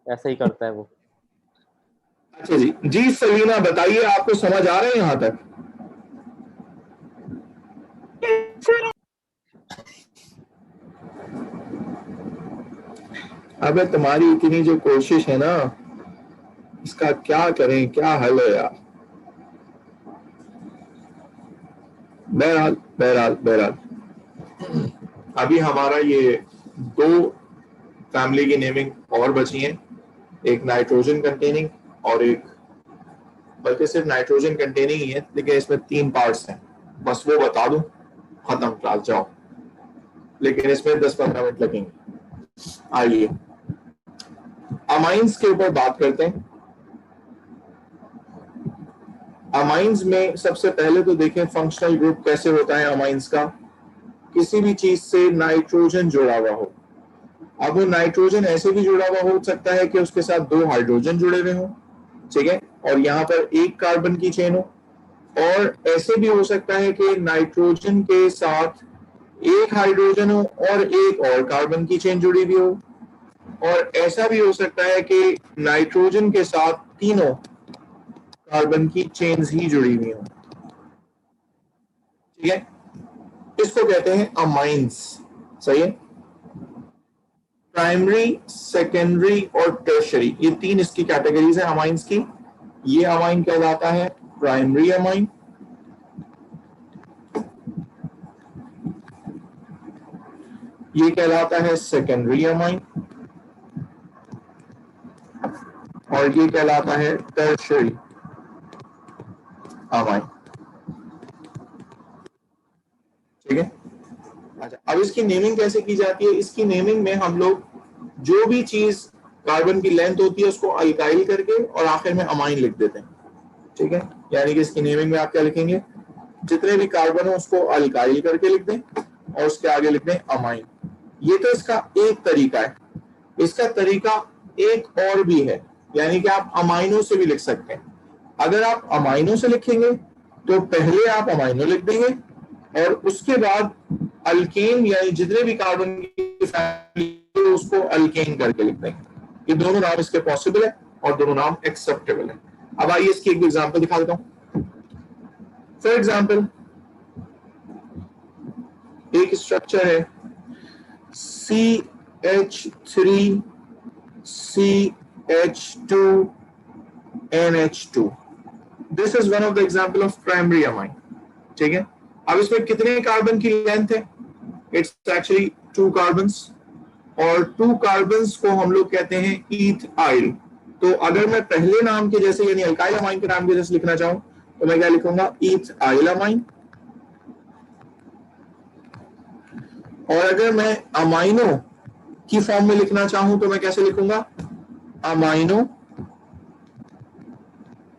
ऐसा ही करता है वो। अच्छा जी जी सलीना बताइए, आपको समझ आ रहे हैं यहाँ तक? अबे तुम्हारी इतनी जो कोशिश है ना, इसका क्या करें, क्या हल है यार। बहरहाल बहरहाल बहरहाल अभी हमारा ये 2 फैमिली की नेमिंग और बची हैं, एक नाइट्रोजन कंटेनिंग और एक, बल्कि सिर्फ नाइट्रोजन कंटेनिंग ही है, लेकिन इसमें 3 पार्ट्स हैं, बस वो बता दूं, खत्म क्लास, जाओ। लेकिन इसमें 10-15 मिनट लगेंगे। आइए अमाइंस के ऊपर बात करते हैं। अमाइंस में सबसे पहले तो देखें फंक्शनल ग्रुप कैसे होता है अमाइंस का। किसी भी चीज से नाइट्रोजन जुड़ा हुआ हो, अब वो नाइट्रोजन ऐसे भी जुड़ा हुआ हो सकता है कि उसके साथ 2 हाइड्रोजन जुड़े हुए हों, ठीक है, और यहाँ पर 1 कार्बन की चेन हो, और ऐसे भी हो सकता है कि नाइट्रोजन के साथ 1 हाइड्रोजन हो और 1 और कार्बन की चेन जुड़ी हुई हो, और ऐसा भी हो सकता है कि नाइट्रोजन के साथ तीनों कार्बन की चेन्स ही जुड़ी हुई हो, ठीक है। इसको कहते हैं अमाइंस, सही है। प्राइमरी, सेकेंडरी और टर्शरी, ये 3 इसकी कैटेगरीज है अमाइंस की। ये अमाइन कहलाता है प्राइमरी अमाइन, ये कहलाता है सेकेंडरी अमाइन, और ये कहलाता है टर्शरी अमाइन, ठीक है। अच्छा, अब इसकी नेमिंग कैसे की जाती है? इसकी नेमिंग में हम लोग जो भी चीज कार्बन की लेंथ होती है उसको अल्काइल करके और आखिर में अमाइन लिख देते हैं, ठीक है। यानी कि इसकी नेमिंग में आप क्या लिखेंगे, जितने भी कार्बन हो उसको अल्काइल करके लिख दें और उसके आगे लिख दें अमाइन। ये तो इसका एक तरीका है। इसका तरीका एक और भी है, यानी कि आप अमाइनो से भी लिख सकते हैं। अगर आप अमाइनो से लिखेंगे तो पहले आप अमाइनो लिख देंगे और उसके बाद अल्केन, यानी जितने भी कार्बन की फैमिली उसको अल्केन करके लिख देंगे। ये दोनों नाम इसके पॉसिबल है और दोनों नाम एक्सेप्टेबल है। अब आइए इसकी एक एग्जांपल दिखा देता हूं। फॉर एग्जांपल एक स्ट्रक्चर है CH3CH2NH2। This is one of the example of primary amine, ठीक है। अब इसमें कितने कार्बन की लेंथ है? इट्स एक्चुअली 2 कार्बन्स, और 2 कार्बन्स को हम लोग कहते हैं ईथाइल। तो अगर मैं पहले नाम के जैसे यानी अल्काइल अमाइन के नाम के जैसे लिखना चाहूं तो मैं क्या लिखूंगा, ईथाइल अमाइन। और अगर मैं अमाइनो की फॉर्म में लिखना चाहूं तो मैं कैसे लिखूंगा, अमाइनो,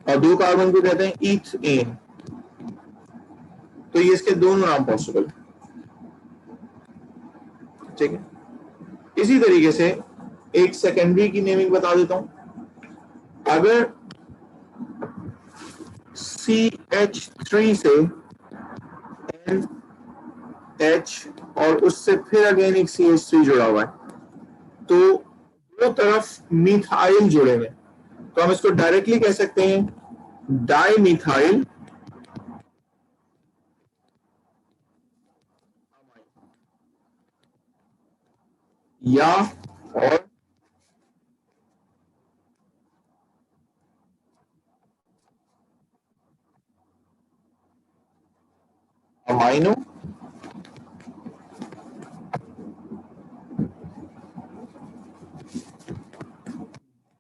और 2 कार्बन को कहते हैं ईथेन। तो ये इसके दोनों नाम पॉसिबल, ठीक है। इसी तरीके से एक सेकेंडरी की नेमिंग बता देता हूं। अगर CH3 से NH और उससे फिर अगेन एक CH3 जुड़ा हुआ है, तो 2 तरफ मिथाइल जुड़े हुए, तो हम इसको डायरेक्टली कह सकते हैं डाइमिथाइल या और अमाइनो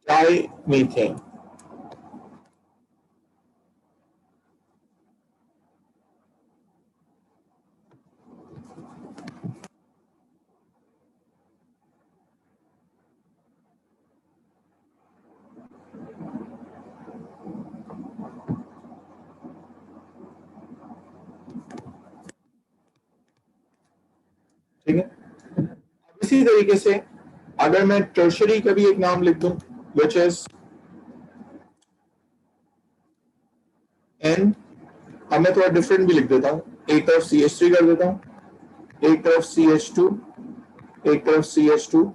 डाइमीथेन। ठीक है। इसी तरीके से अगर मैं टर्शरी का भी एक नाम लिख दूं, which is अब मैं थोड़ा डिफरेंट भी लिख देता हूँ, एक तरफ CH3 कर देता हूँ, एक तरफ CH2, एक तरफ CH2,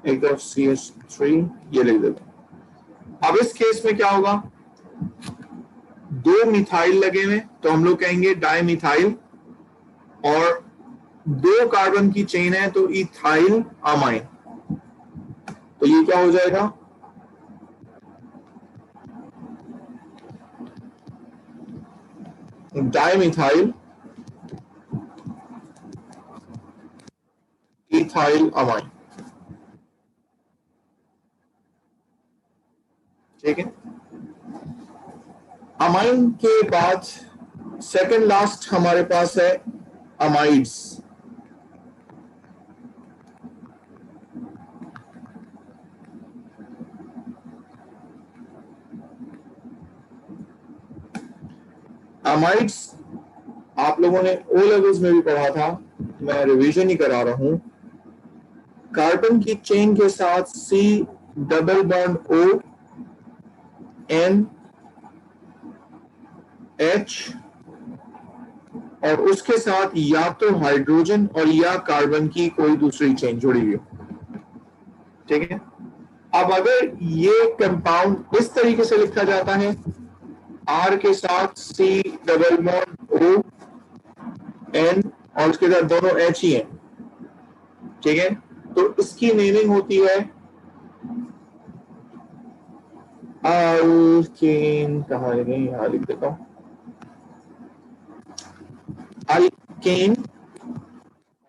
एक तरफ CH3, ये लिख देता हूँ। अब इस केस में क्या होगा, दो मिथाइल लगे हुए तो हम लोग कहेंगे डाइमिथाइल, और दो कार्बन की चेन है तो इथाइल अमाइन। तो ये क्या हो जाएगा, डाइमिथाइल इथाइल अमाइन। ठीक है, अमाइन के बाद सेकंड लास्ट हमारे पास है अमाइड्स। अमाइड्स आप लोगों ने ओ लेवल्स में भी पढ़ा था, मैं रिवीजन ही करा रहा हूं। कार्बन की चेन के साथ C double bond O N H और उसके साथ या तो हाइड्रोजन और या कार्बन की कोई दूसरी चेन जुड़ी हुई हो। ठीक है, अब अगर ये कंपाउंड इस तरीके से लिखा जाता है, R के साथ C double bond O N और उसके साथ दोनों H ही हैं। ठीक है, तो इसकी नेमिंग होती है अल्केन। कहाँ गई, यहाँ लिख देता हूं, अल्केन।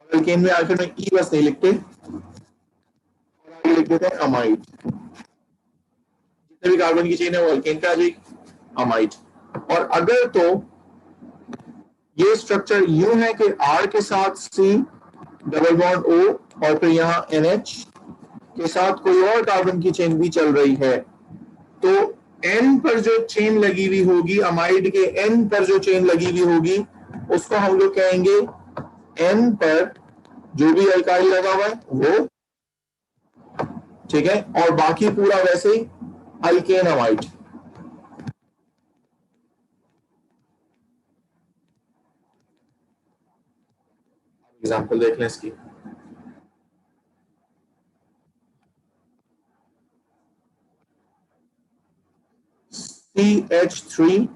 अल्केन में आखिर में ई बस नहीं लिखते, और आगे लिख देते हैं अमाइड। जितने भी कार्बन की चेन है वो अल्केन पे आ जाएगी, अमाइड। और अगर तो ये स्ट्रक्चर यूं है कि R के साथ C डबल बॉन्ड O और फिर यहाँ NH के साथ कोई और कार्बन की चेन भी चल रही है, तो N पर जो चेन लगी हुई होगी, अमाइड के N पर जो चेन लगी हुई होगी, उसको हम लोग कहेंगे N पर जो भी अल्काइल लगा हुआ है वो। ठीक है, और बाकी पूरा वैसे ही अल्केन अमाइड। एग्जांपल देख लें इसकी। CH3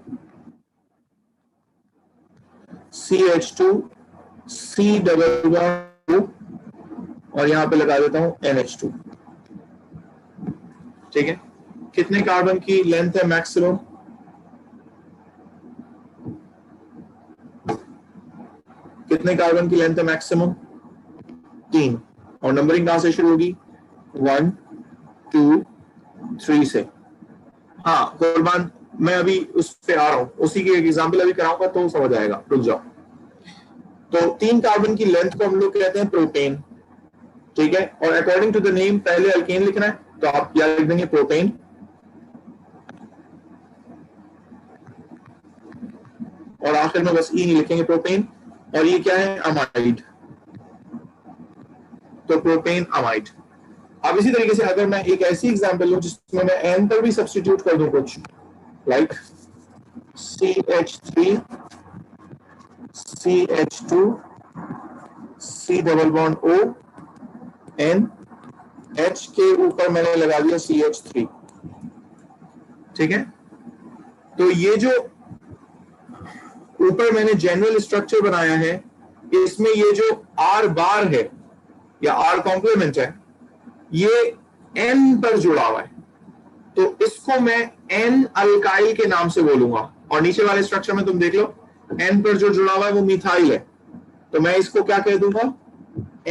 CH2 C double bond और यहां पे लगा देता हूं NH2। ठीक है, कितने कार्बन की लेंथ है मैक्सिमम, कितने कार्बन की लेंथ है मैक्सिमम, 3। और नंबरिंग कहां से शुरू होगी, 1 2 3 से। हाँ कुर्बान, मैं अभी उस पे आ रहा हूं, उसी की एक एग्जांपल अभी कराऊंगा तो समझ आएगा, रुक जाओ। तो 3 कार्बन की लेंथ को हम लोग कहते हैं प्रोपेन। ठीक है, और अकॉर्डिंग टू द नेम पहले अल्केन लिखना है तो आप क्या लिख देंगे, प्रोपेन। और आखिर में बस ई नहीं लिखेंगे, प्रोपेन। और ये क्या है, अमाइड, तो प्रोपेन अमाइड। अब इसी तरीके से अगर मैं एक ऐसी एग्जांपल लूं जिसमें मैं एन पर भी सब्स्टिट्यूट कर दूं कुछ, like CH3 CH2 C double bond O N H के ऊपर मैंने लगा दिया CH3। ठीक है, तो ये जो ऊपर मैंने जनरल स्ट्रक्चर बनाया है, इसमें ये जो R बार है या R कॉम्प्लीमेंट है, ये N पर जुड़ा हुआ है, तो इसको मैं N अल्काइल के नाम से बोलूंगा। और नीचे वाले स्ट्रक्चर में तुम देख लो, N पर जो जुड़ा हुआ है वो मिथाइल है, तो मैं इसको क्या कह दूंगा,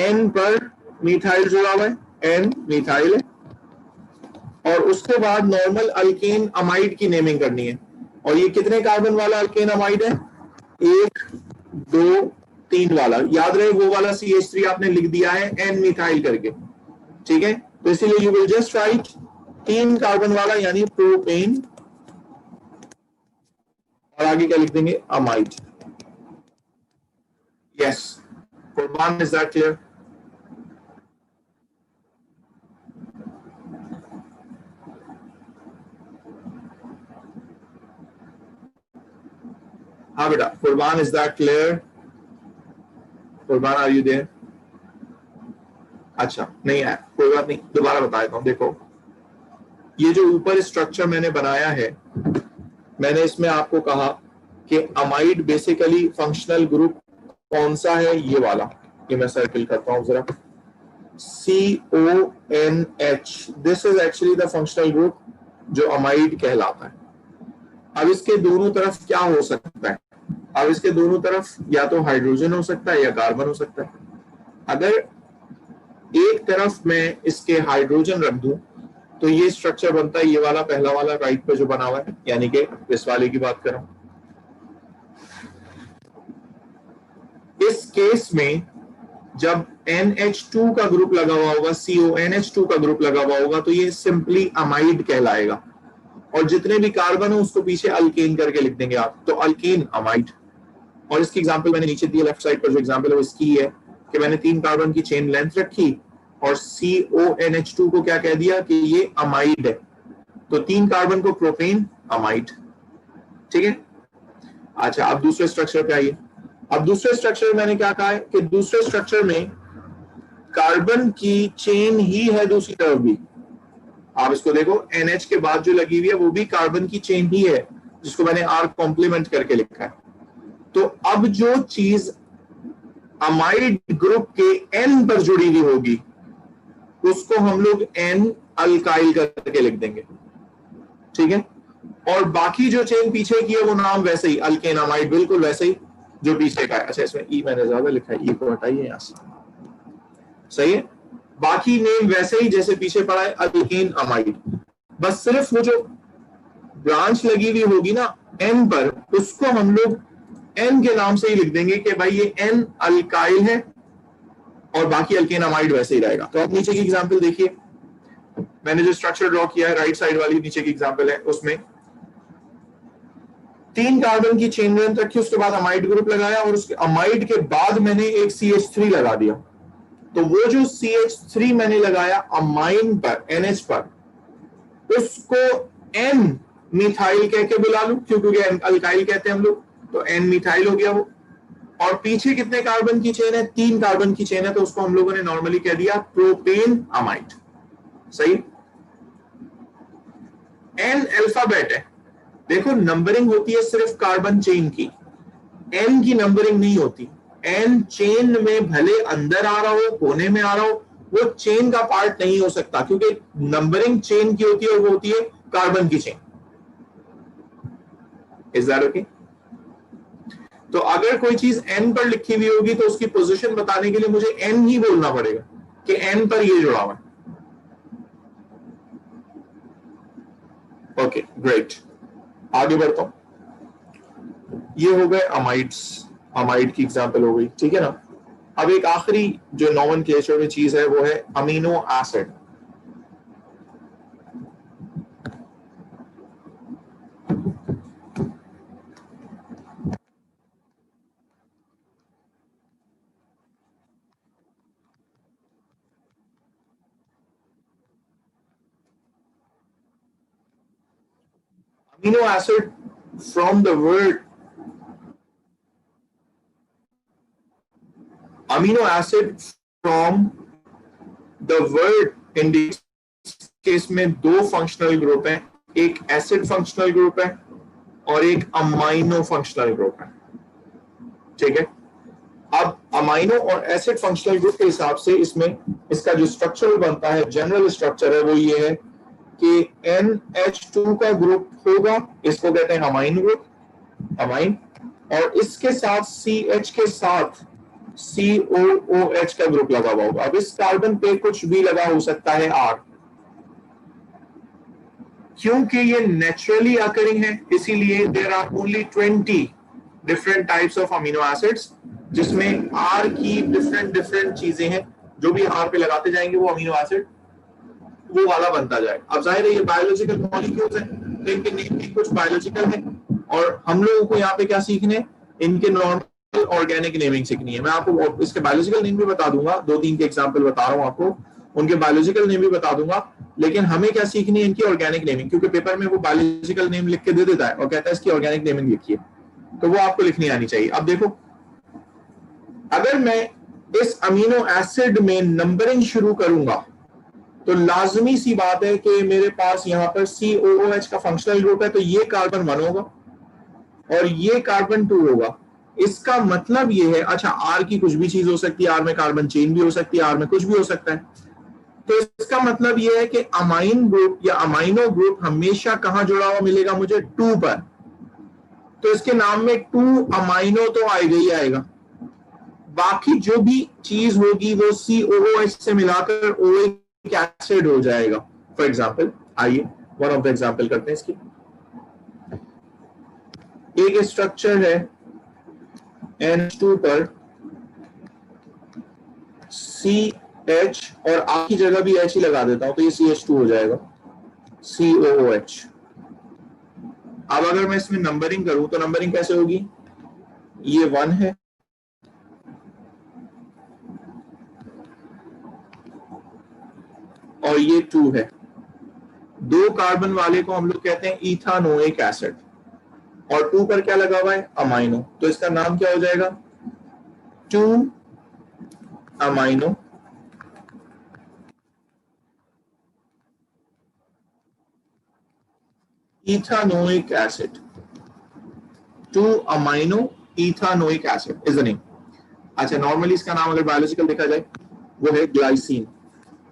N पर मिथाइल जुड़ा हुआ है, N मिथाइल है। और उसके बाद नॉर्मल अल्केन अमाइड की नेमिंग करनी है। और ये कितने कार्बन वाला अल्केन अमाइड है, 1 2 3 वाला। याद रहे वो वाला CH3 आपने लिख दिया है N मिथाइल करके। ठीक है, तो इसीलिए you will just right 3 carbon वाला यानी प्रोपेन, और आगे क्या लिख देंगे, अमाइड। यस कुर्बान, इज दैट क्लियर? हाँ बेटा, कुर्बान, इज दैट क्लियर? कुर्बान, आर यू देयर? अच्छा नहीं है, कोई बात नहीं, दोबारा बता देता हूँ। देखो, ये जो ऊपर स्ट्रक्चर मैंने बनाया है, मैंने इसमें आपको कहा कि अमाइड बेसिकली फंक्शनल ग्रुप कौन सा है, ये वाला, ये मैं सर्किल करता हूं जरा, CONH, this is actually the functional group जो अमाइड कहलाता है। अब इसके दोनों तरफ क्या हो सकता है? अब इसके दोनों तरफ या तो हाइड्रोजन हो सकता है या कार्बन हो सकता है। अगर एक तरफ मैं इसके हाइड्रोजन रख दूं तो ये स्ट्रक्चर बनता है, ये वाला पहला वाला राइट पे जो बना हुआ है, यानी कि इस वाले की बात कर रहा हूं। इस केस में जब NH2 का ग्रुप लगा हुआ होगा, CONH2 का ग्रुप लगा हुआ होगा, तो ये सिंपली अमाइड कहलाएगा, और जितने भी कार्बन हो उसको पीछे अल्केन करके लिख देंगे आप, तो अल्केन अमाइड। और इसकी एग्जांपल मैंने नीचे दी, लेफ्ट साइड पर जो एग्जांपल है वो इसकी है कि मैंने 3 कार्बन की चेन लेंथ रखी और CONH2 को क्या कह दिया कि ये अमाइड है, तो 3 कार्बन को प्रोपेन अमाइड। ठीक है, अच्छा अब दूसरे स्ट्रक्चर पे आइए। अब दूसरे स्ट्रक्चर में मैंने क्या कहा है कि दूसरे स्ट्रक्चर में कार्बन की चेन ही है दूसरी तरफ भी। आप इसको देखो, NH के बाद जो लगी हुई है वो भी कार्बन की चेन ही है, जिसको मैंने R कॉम्प्लीमेंट करके लिखा है। तो अब जो चीज अमाइड ग्रुप के N पर जुड़ी हुई होगी उसको हम लोग N अल्काइल करके लिख देंगे। ठीक है, और बाकी जो चेन पीछे की है वो नाम वैसे ही, अल्केन अमाइड, बिल्कुल वैसे ही जो पीछे का है। अच्छा, इसमें ई मैंने ज्यादा लिखा है, ई को हटाइए यहां से, सही है। बाकी नेम वैसे ही जैसे पीछे पड़ा है, अल्केन अमाइड। बस सिर्फ वो जो ब्रांच लगी हुई होगी ना N पर, उसको हम लोग N के नाम से ही लिख देंगे कि भाई ये N अल्काइल है, और बाकी अल्केन अमाइड वैसे ही रहेगा। तो आप नीचे की एग्जांपल देखिए, मैंने जो स्ट्रक्चर ड्रॉ किया है राइट साइड वाली नीचे की एग्जांपल है, उसमें 3 कार्बन की चेन लेंथ रखी, उसके बाद अमाइड ग्रुप लगाया, और उसके अमाइड के बाद मैंने एक CH3 लगा दिया। तो वो जो CH3 मैंने लगाया अमाइन पर, NH पर, उसको N मिथाइल कह के बुला लूं, क्योंकि अल्काइल कहते हैं हम लोग, तो N मिथाइल हो गया वो। और पीछे कितने कार्बन की चेन है? 3 कार्बन की चेन है, तो उसको हम लोगों ने नॉर्मली कह दिया प्रोपेन अमाइड। सही। N अल्फाबेट है, देखो नंबरिंग होती है सिर्फ कार्बन चेन की, N की नंबरिंग नहीं होती। N चेन में भले अंदर आ रहा हो, कोने में आ रहा हो, वो चेन का पार्ट नहीं हो सकता, क्योंकि नंबरिंग चेन की होती है, और वो होती है कार्बन की चेन। Is that okay? तो अगर कोई चीज N पर लिखी हुई होगी तो उसकी पोजीशन बताने के लिए मुझे N ही बोलना पड़ेगा कि N पर ये जुड़ा हुआ है। ओके ग्रेट, आगे बढ़ता हूं। ये हो गए अमाइड्स, अमाइड की एग्जांपल हो गई, ठीक है ना। अब एक आखिरी जो नोमेनक्लेचर में चीज है वो है amino acid. Amino acid from the word amino acid from the word in this case में 2 फंक्शनल ग्रुप हैं, एक एसिड फंक्शनल ग्रुप है और एक अमाइनो फंक्शनल ग्रुप है। ठीक है, अब अमाइनो और एसिड फंक्शनल ग्रुप के हिसाब से इसमें इसका जो स्ट्रक्चर बनता है, जनरल स्ट्रक्चर है, वो ये है कि NH2 का ग्रुप होगा, इसको कहते हैं अमाइन ग्रुप, अमाइन, और इसके साथ CH के साथ COOH का ग्रुप लगा हुआ होगा। अब इस कार्बन पे कुछ भी लगा हो सकता है R, क्योंकि ये नेचुरली अकरिंग है, इसीलिए there are only 20 different types of amino acids, जिसमें R की डिफरेंट चीजें हैं, जो भी R पे लगाते जाएंगे वो अमीनो एसिड वो वाला बनता जाए। अब जाहिर है ये बायोलॉजिकल मॉलिक्यूल्स हैं, तो इनके नेम भी कुछ बायोलॉजिकल है, और हम लोगों को यहाँ पे क्या सीखने, इनके नॉर्मल ऑर्गेनिक नेमिंग सीखनी है। मैं आपको इसके बायोलॉजिकल नेम भी बता दूंगा, 2-3 के एग्जांपल बता रहा हूँ आपको, उनके बायोलॉजिकल नेम भी बता दूंगा, लेकिन हमें क्या सीखनी है, इनकी ऑर्गेनिक नेमिंग, क्योंकि पेपर में वो बायोलॉजिकल नेम लिख के दे देता है और कहता है इसकी ऑर्गेनिक नेमिंग लिखिए। तो वो आपको लिखनी आनी चाहिए। अब देखो, अगर मैं इस अमीनो एसिड में नंबरिंग शुरू करूंगा तो लाजमी सी बात है कि मेरे पास यहां पर COOH का फंक्शनल ग्रुप है, तो ये कार्बन 1 होगा और ये कार्बन 2 होगा। इसका मतलब ये है, अच्छा R की कुछ भी चीज हो सकती है, R में कार्बन चेन भी हो सकती है, R में कुछ भी हो सकता है, तो इसका मतलब ये है कि अमाइन ग्रुप या अमाइनो ग्रुप हमेशा कहां जुड़ा हुआ मिलेगा मुझे, 2 पर। तो इसके नाम में 2 अमाइनो तो आएगा ही आएगा, बाकी जो भी चीज होगी वो COOH से मिलाकर ओइक एसिड हो जाएगा। फॉर एग्जाम्पल, आइए वन ऑफ द एग्जाम्पल करते हैं इसकी। एक स्ट्रक्चर है NH2 पर CH और A की जगह भी H ही लगा देता हूं तो ये CH2 हो जाएगा, COOH। अब अगर मैं इसमें नंबरिंग करूं तो नंबरिंग कैसे होगी, ये 1 है, और ये 2 है। 2 कार्बन वाले को हम लोग कहते हैं इथानोइक एसिड, और 2 पर क्या लगा हुआ है, अमाइनो, तो इसका नाम क्या हो जाएगा, 2 amino ethanoic acid. 2 amino ethanoic acid is the name. अच्छा, नॉर्मली इसका नाम अगर बायोलॉजिकल देखा जाए वो है ग्लाइसिन।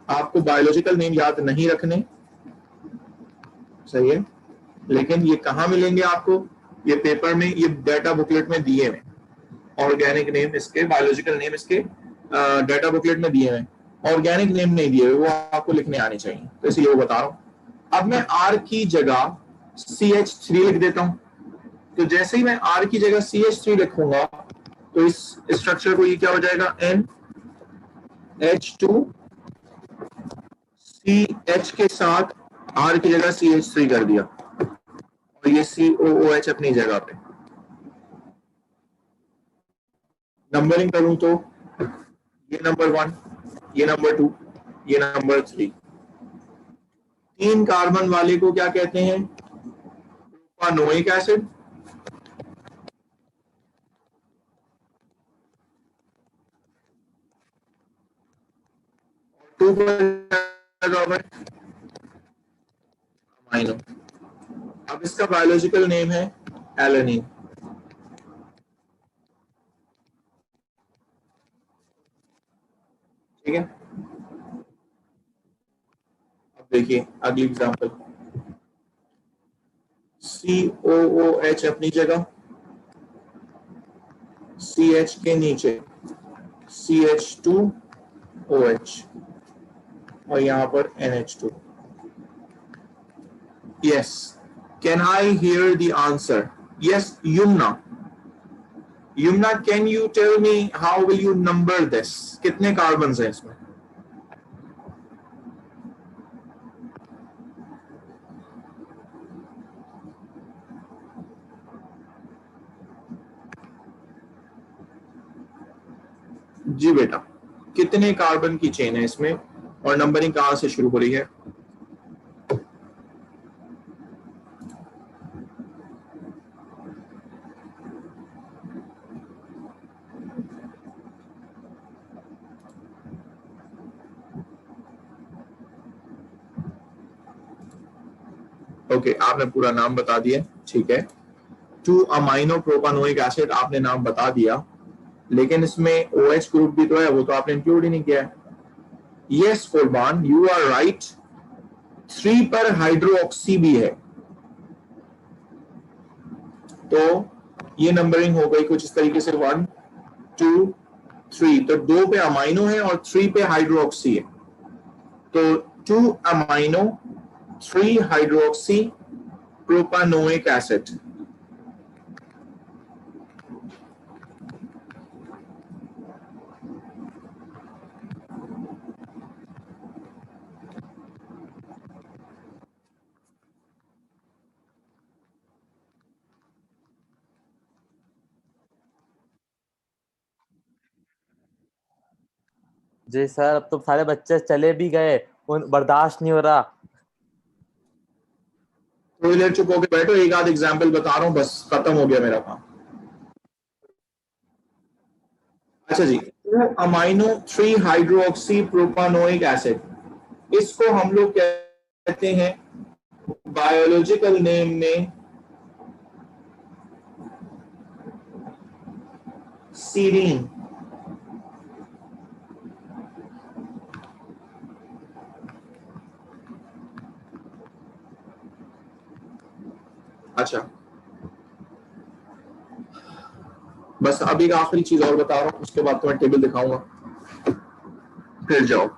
आपको बायोलॉजिकल नेम याद नहीं रखने, सही है, लेकिन ये कहां मिलेंगे आपको, ये पेपर में, ये डाटा बुकलेट में दिए हुए, ऑर्गेनिक नेम इसके, बायोलॉजिकल नेम इसके डाटा बुकलेट में दिए हुए। ऑर्गेनिक नेम नहीं दिए हुए, वो आपको लिखने आने चाहिए, तो इसलिए वो बता रहा हूं। अब मैं R की जगह CH3 लिख देता हूं, तो जैसे ही मैं R की जगह CH3 लिखूंगा तो इस स्ट्रक्चर को ये क्या हो जाएगा, NH2 CH के साथ R की जगह CH3 कर दिया, और ये COOH अपनी जगह पे। नंबरिंग करूं तो ये नंबर 1, ये नंबर 2, ये नंबर 3। 3 कार्बन वाले को क्या कहते हैं, प्रोपानोइक एसिड। Two amino. अब इसका बायोलॉजिकल नेम है एलेनिन। ठीक है, अब देखिए अगली एग्जांपल, COOH अपनी जगह, CH के नीचे CH2OH, और यहां पर NH2। Yes, can I hear the answer? Yes, Yumna. Yumna, can you tell me how will you number this? कितने कार्बन्स हैं इसमें? जी बेटा, कितने कार्बन की चेन है इसमें और नंबरिंग कहां से शुरू हो रही है? ओके, आपने पूरा नाम बता दिया, ठीक है। 2 अमाइनो प्रोपानोइक एसिड आपने नाम बता दिया, लेकिन इसमें OH ग्रुप भी तो है, वो तो आपने इंक्लूड ही नहीं किया है। यस कुर्बान, यू आर राइट, 3 पर हाइड्रोक्सी भी है, तो ये नंबरिंग हो गई कुछ इस तरीके से 1 2 3। तो 2 पे अमाइनो है और 3 पे हाइड्रोक्सी है, तो 2 अमाइनो 3 हाइड्रोक्सी प्रोपानोइक एसिड। जी सर, अब तो सारे बच्चे चले भी गए, उन बर्दाश्त नहीं हो रहा। थोड़ी देर चुप होके बैठो, एक आध एग्जाम्पल बता रहा हूँ, बस खत्म हो गया मेरा काम। अच्छा जी, 2-amino-3 हाइड्रोक्सी प्रोपानोइक एसिड, इसको हम लोग कहते हैं बायोलॉजिकल नेम में सीरीन। अच्छा, बस अब एक आखिरी चीज और बता रहा हूं, उसके बाद तो मैं टेबल दिखाऊंगा, फिर जाओ।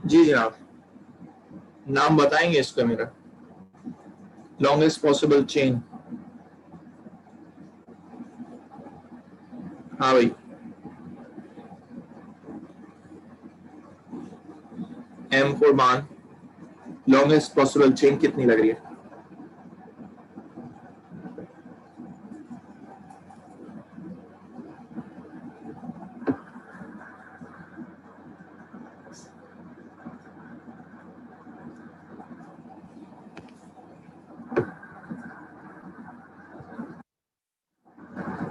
जी जनाब, नाम बताएंगे इसका मेरा? Longest possible chain. हाँ भाई, एम कुर्बान, लॉन्गेस्ट पॉसिबल चेन कितनी लग रही है?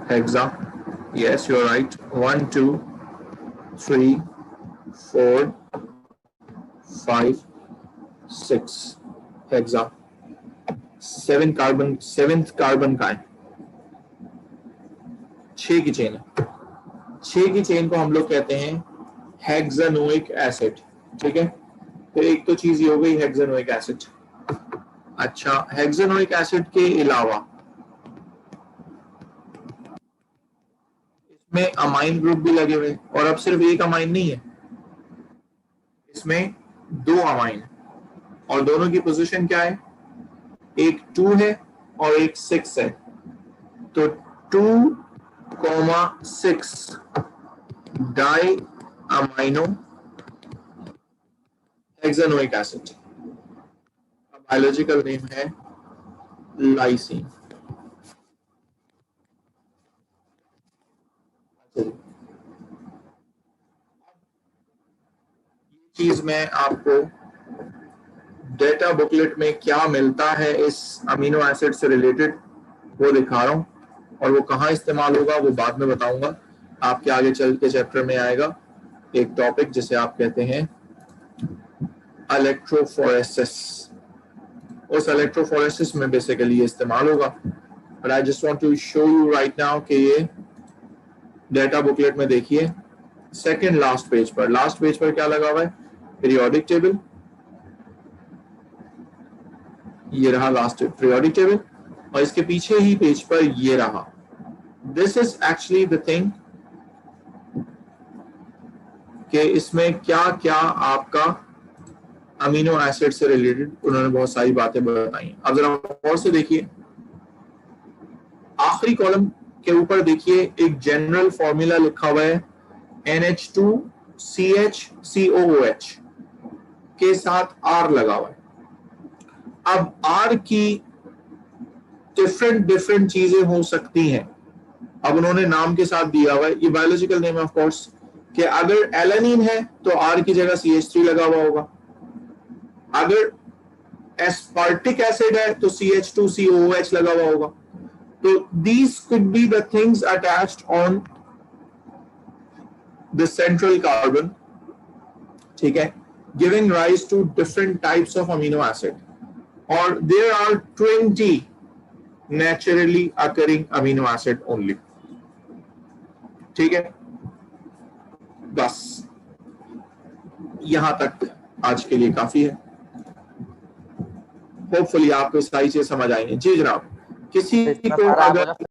Hexa. Yes, you're right. 1, 2, 3, 4, 5, 6. Hexa. 7 carbon, 7th carbon का है, 6 की चेन है। 6 की चेन को हम लोग कहते हैं हेक्सानोइक एसिड। ठीक है, तो एक तो चीज ये हो गई हेक्सानोइक एसिड। अच्छा, हेक्सानोइक एसिड के अलावा में अमाइन ग्रुप भी लगे हुए, और अब सिर्फ एक अमाइन नहीं है, इसमें 2 अमाइन, और दोनों की पोजीशन क्या है? एक 2 है और एक 6 है, तो 2,6 di amino hexanoic acid, biological name है लाइसिन। चीज मैं आपको डेटा बुकलेट में क्या मिलता है इस अमीनो एसिड से रिलेटेड वो दिखा रहा हूं, और वो कहाँ इस्तेमाल होगा वो बाद में बताऊंगा। आपके आगे चल के चैप्टर में आएगा एक टॉपिक जिसे आप कहते हैं इलेक्ट्रोफोरेसिस। उस इलेक्ट्रोफोरेसिस में बेसिकली ये इस्तेमाल होगा, but I just want to show you right now कि ये डेटा बुकलेट में देखिए सेकंड लास्ट पेज पर क्या लगा हुआ है? पीरियोडिक टेबल, ये रहा लास्ट पीरियोडिक टेबल, और इसके पीछे ही पेज पर ये रहा। This is actually the thing कि इसमें क्या क्या आपका अमीनो एसिड से रिलेटेड उन्होंने बहुत सारी बातें बताई। अब जरा और से देखिए, आखिरी कॉलम के ऊपर देखिए एक जनरल फॉर्मूला लिखा हुआ है NH2CH के साथ R लगा हुआ है। अब R की डिफरेंट चीजें हो सकती हैं, अब उन्होंने नाम के साथ दिया हुआ है, ये बायोलॉजिकल नेम ऑफ कोर्स, कि अगर एलानिन है तो R की जगह CH3 लगा हुआ होगा, अगर एस्पार्टिक एसिड है तो CH2COOH लगा हुआ होगा। तो these could be the things attached on the central carbon, ठीक है, giving rise to different types of amino acid, or there are 20 naturally occurring amino acid only। ठीक है, बस यहां तक आज के लिए काफी है। होपफुली आपको सारी चीजें समझ आएंगी। जी जनाब, किसी को अगर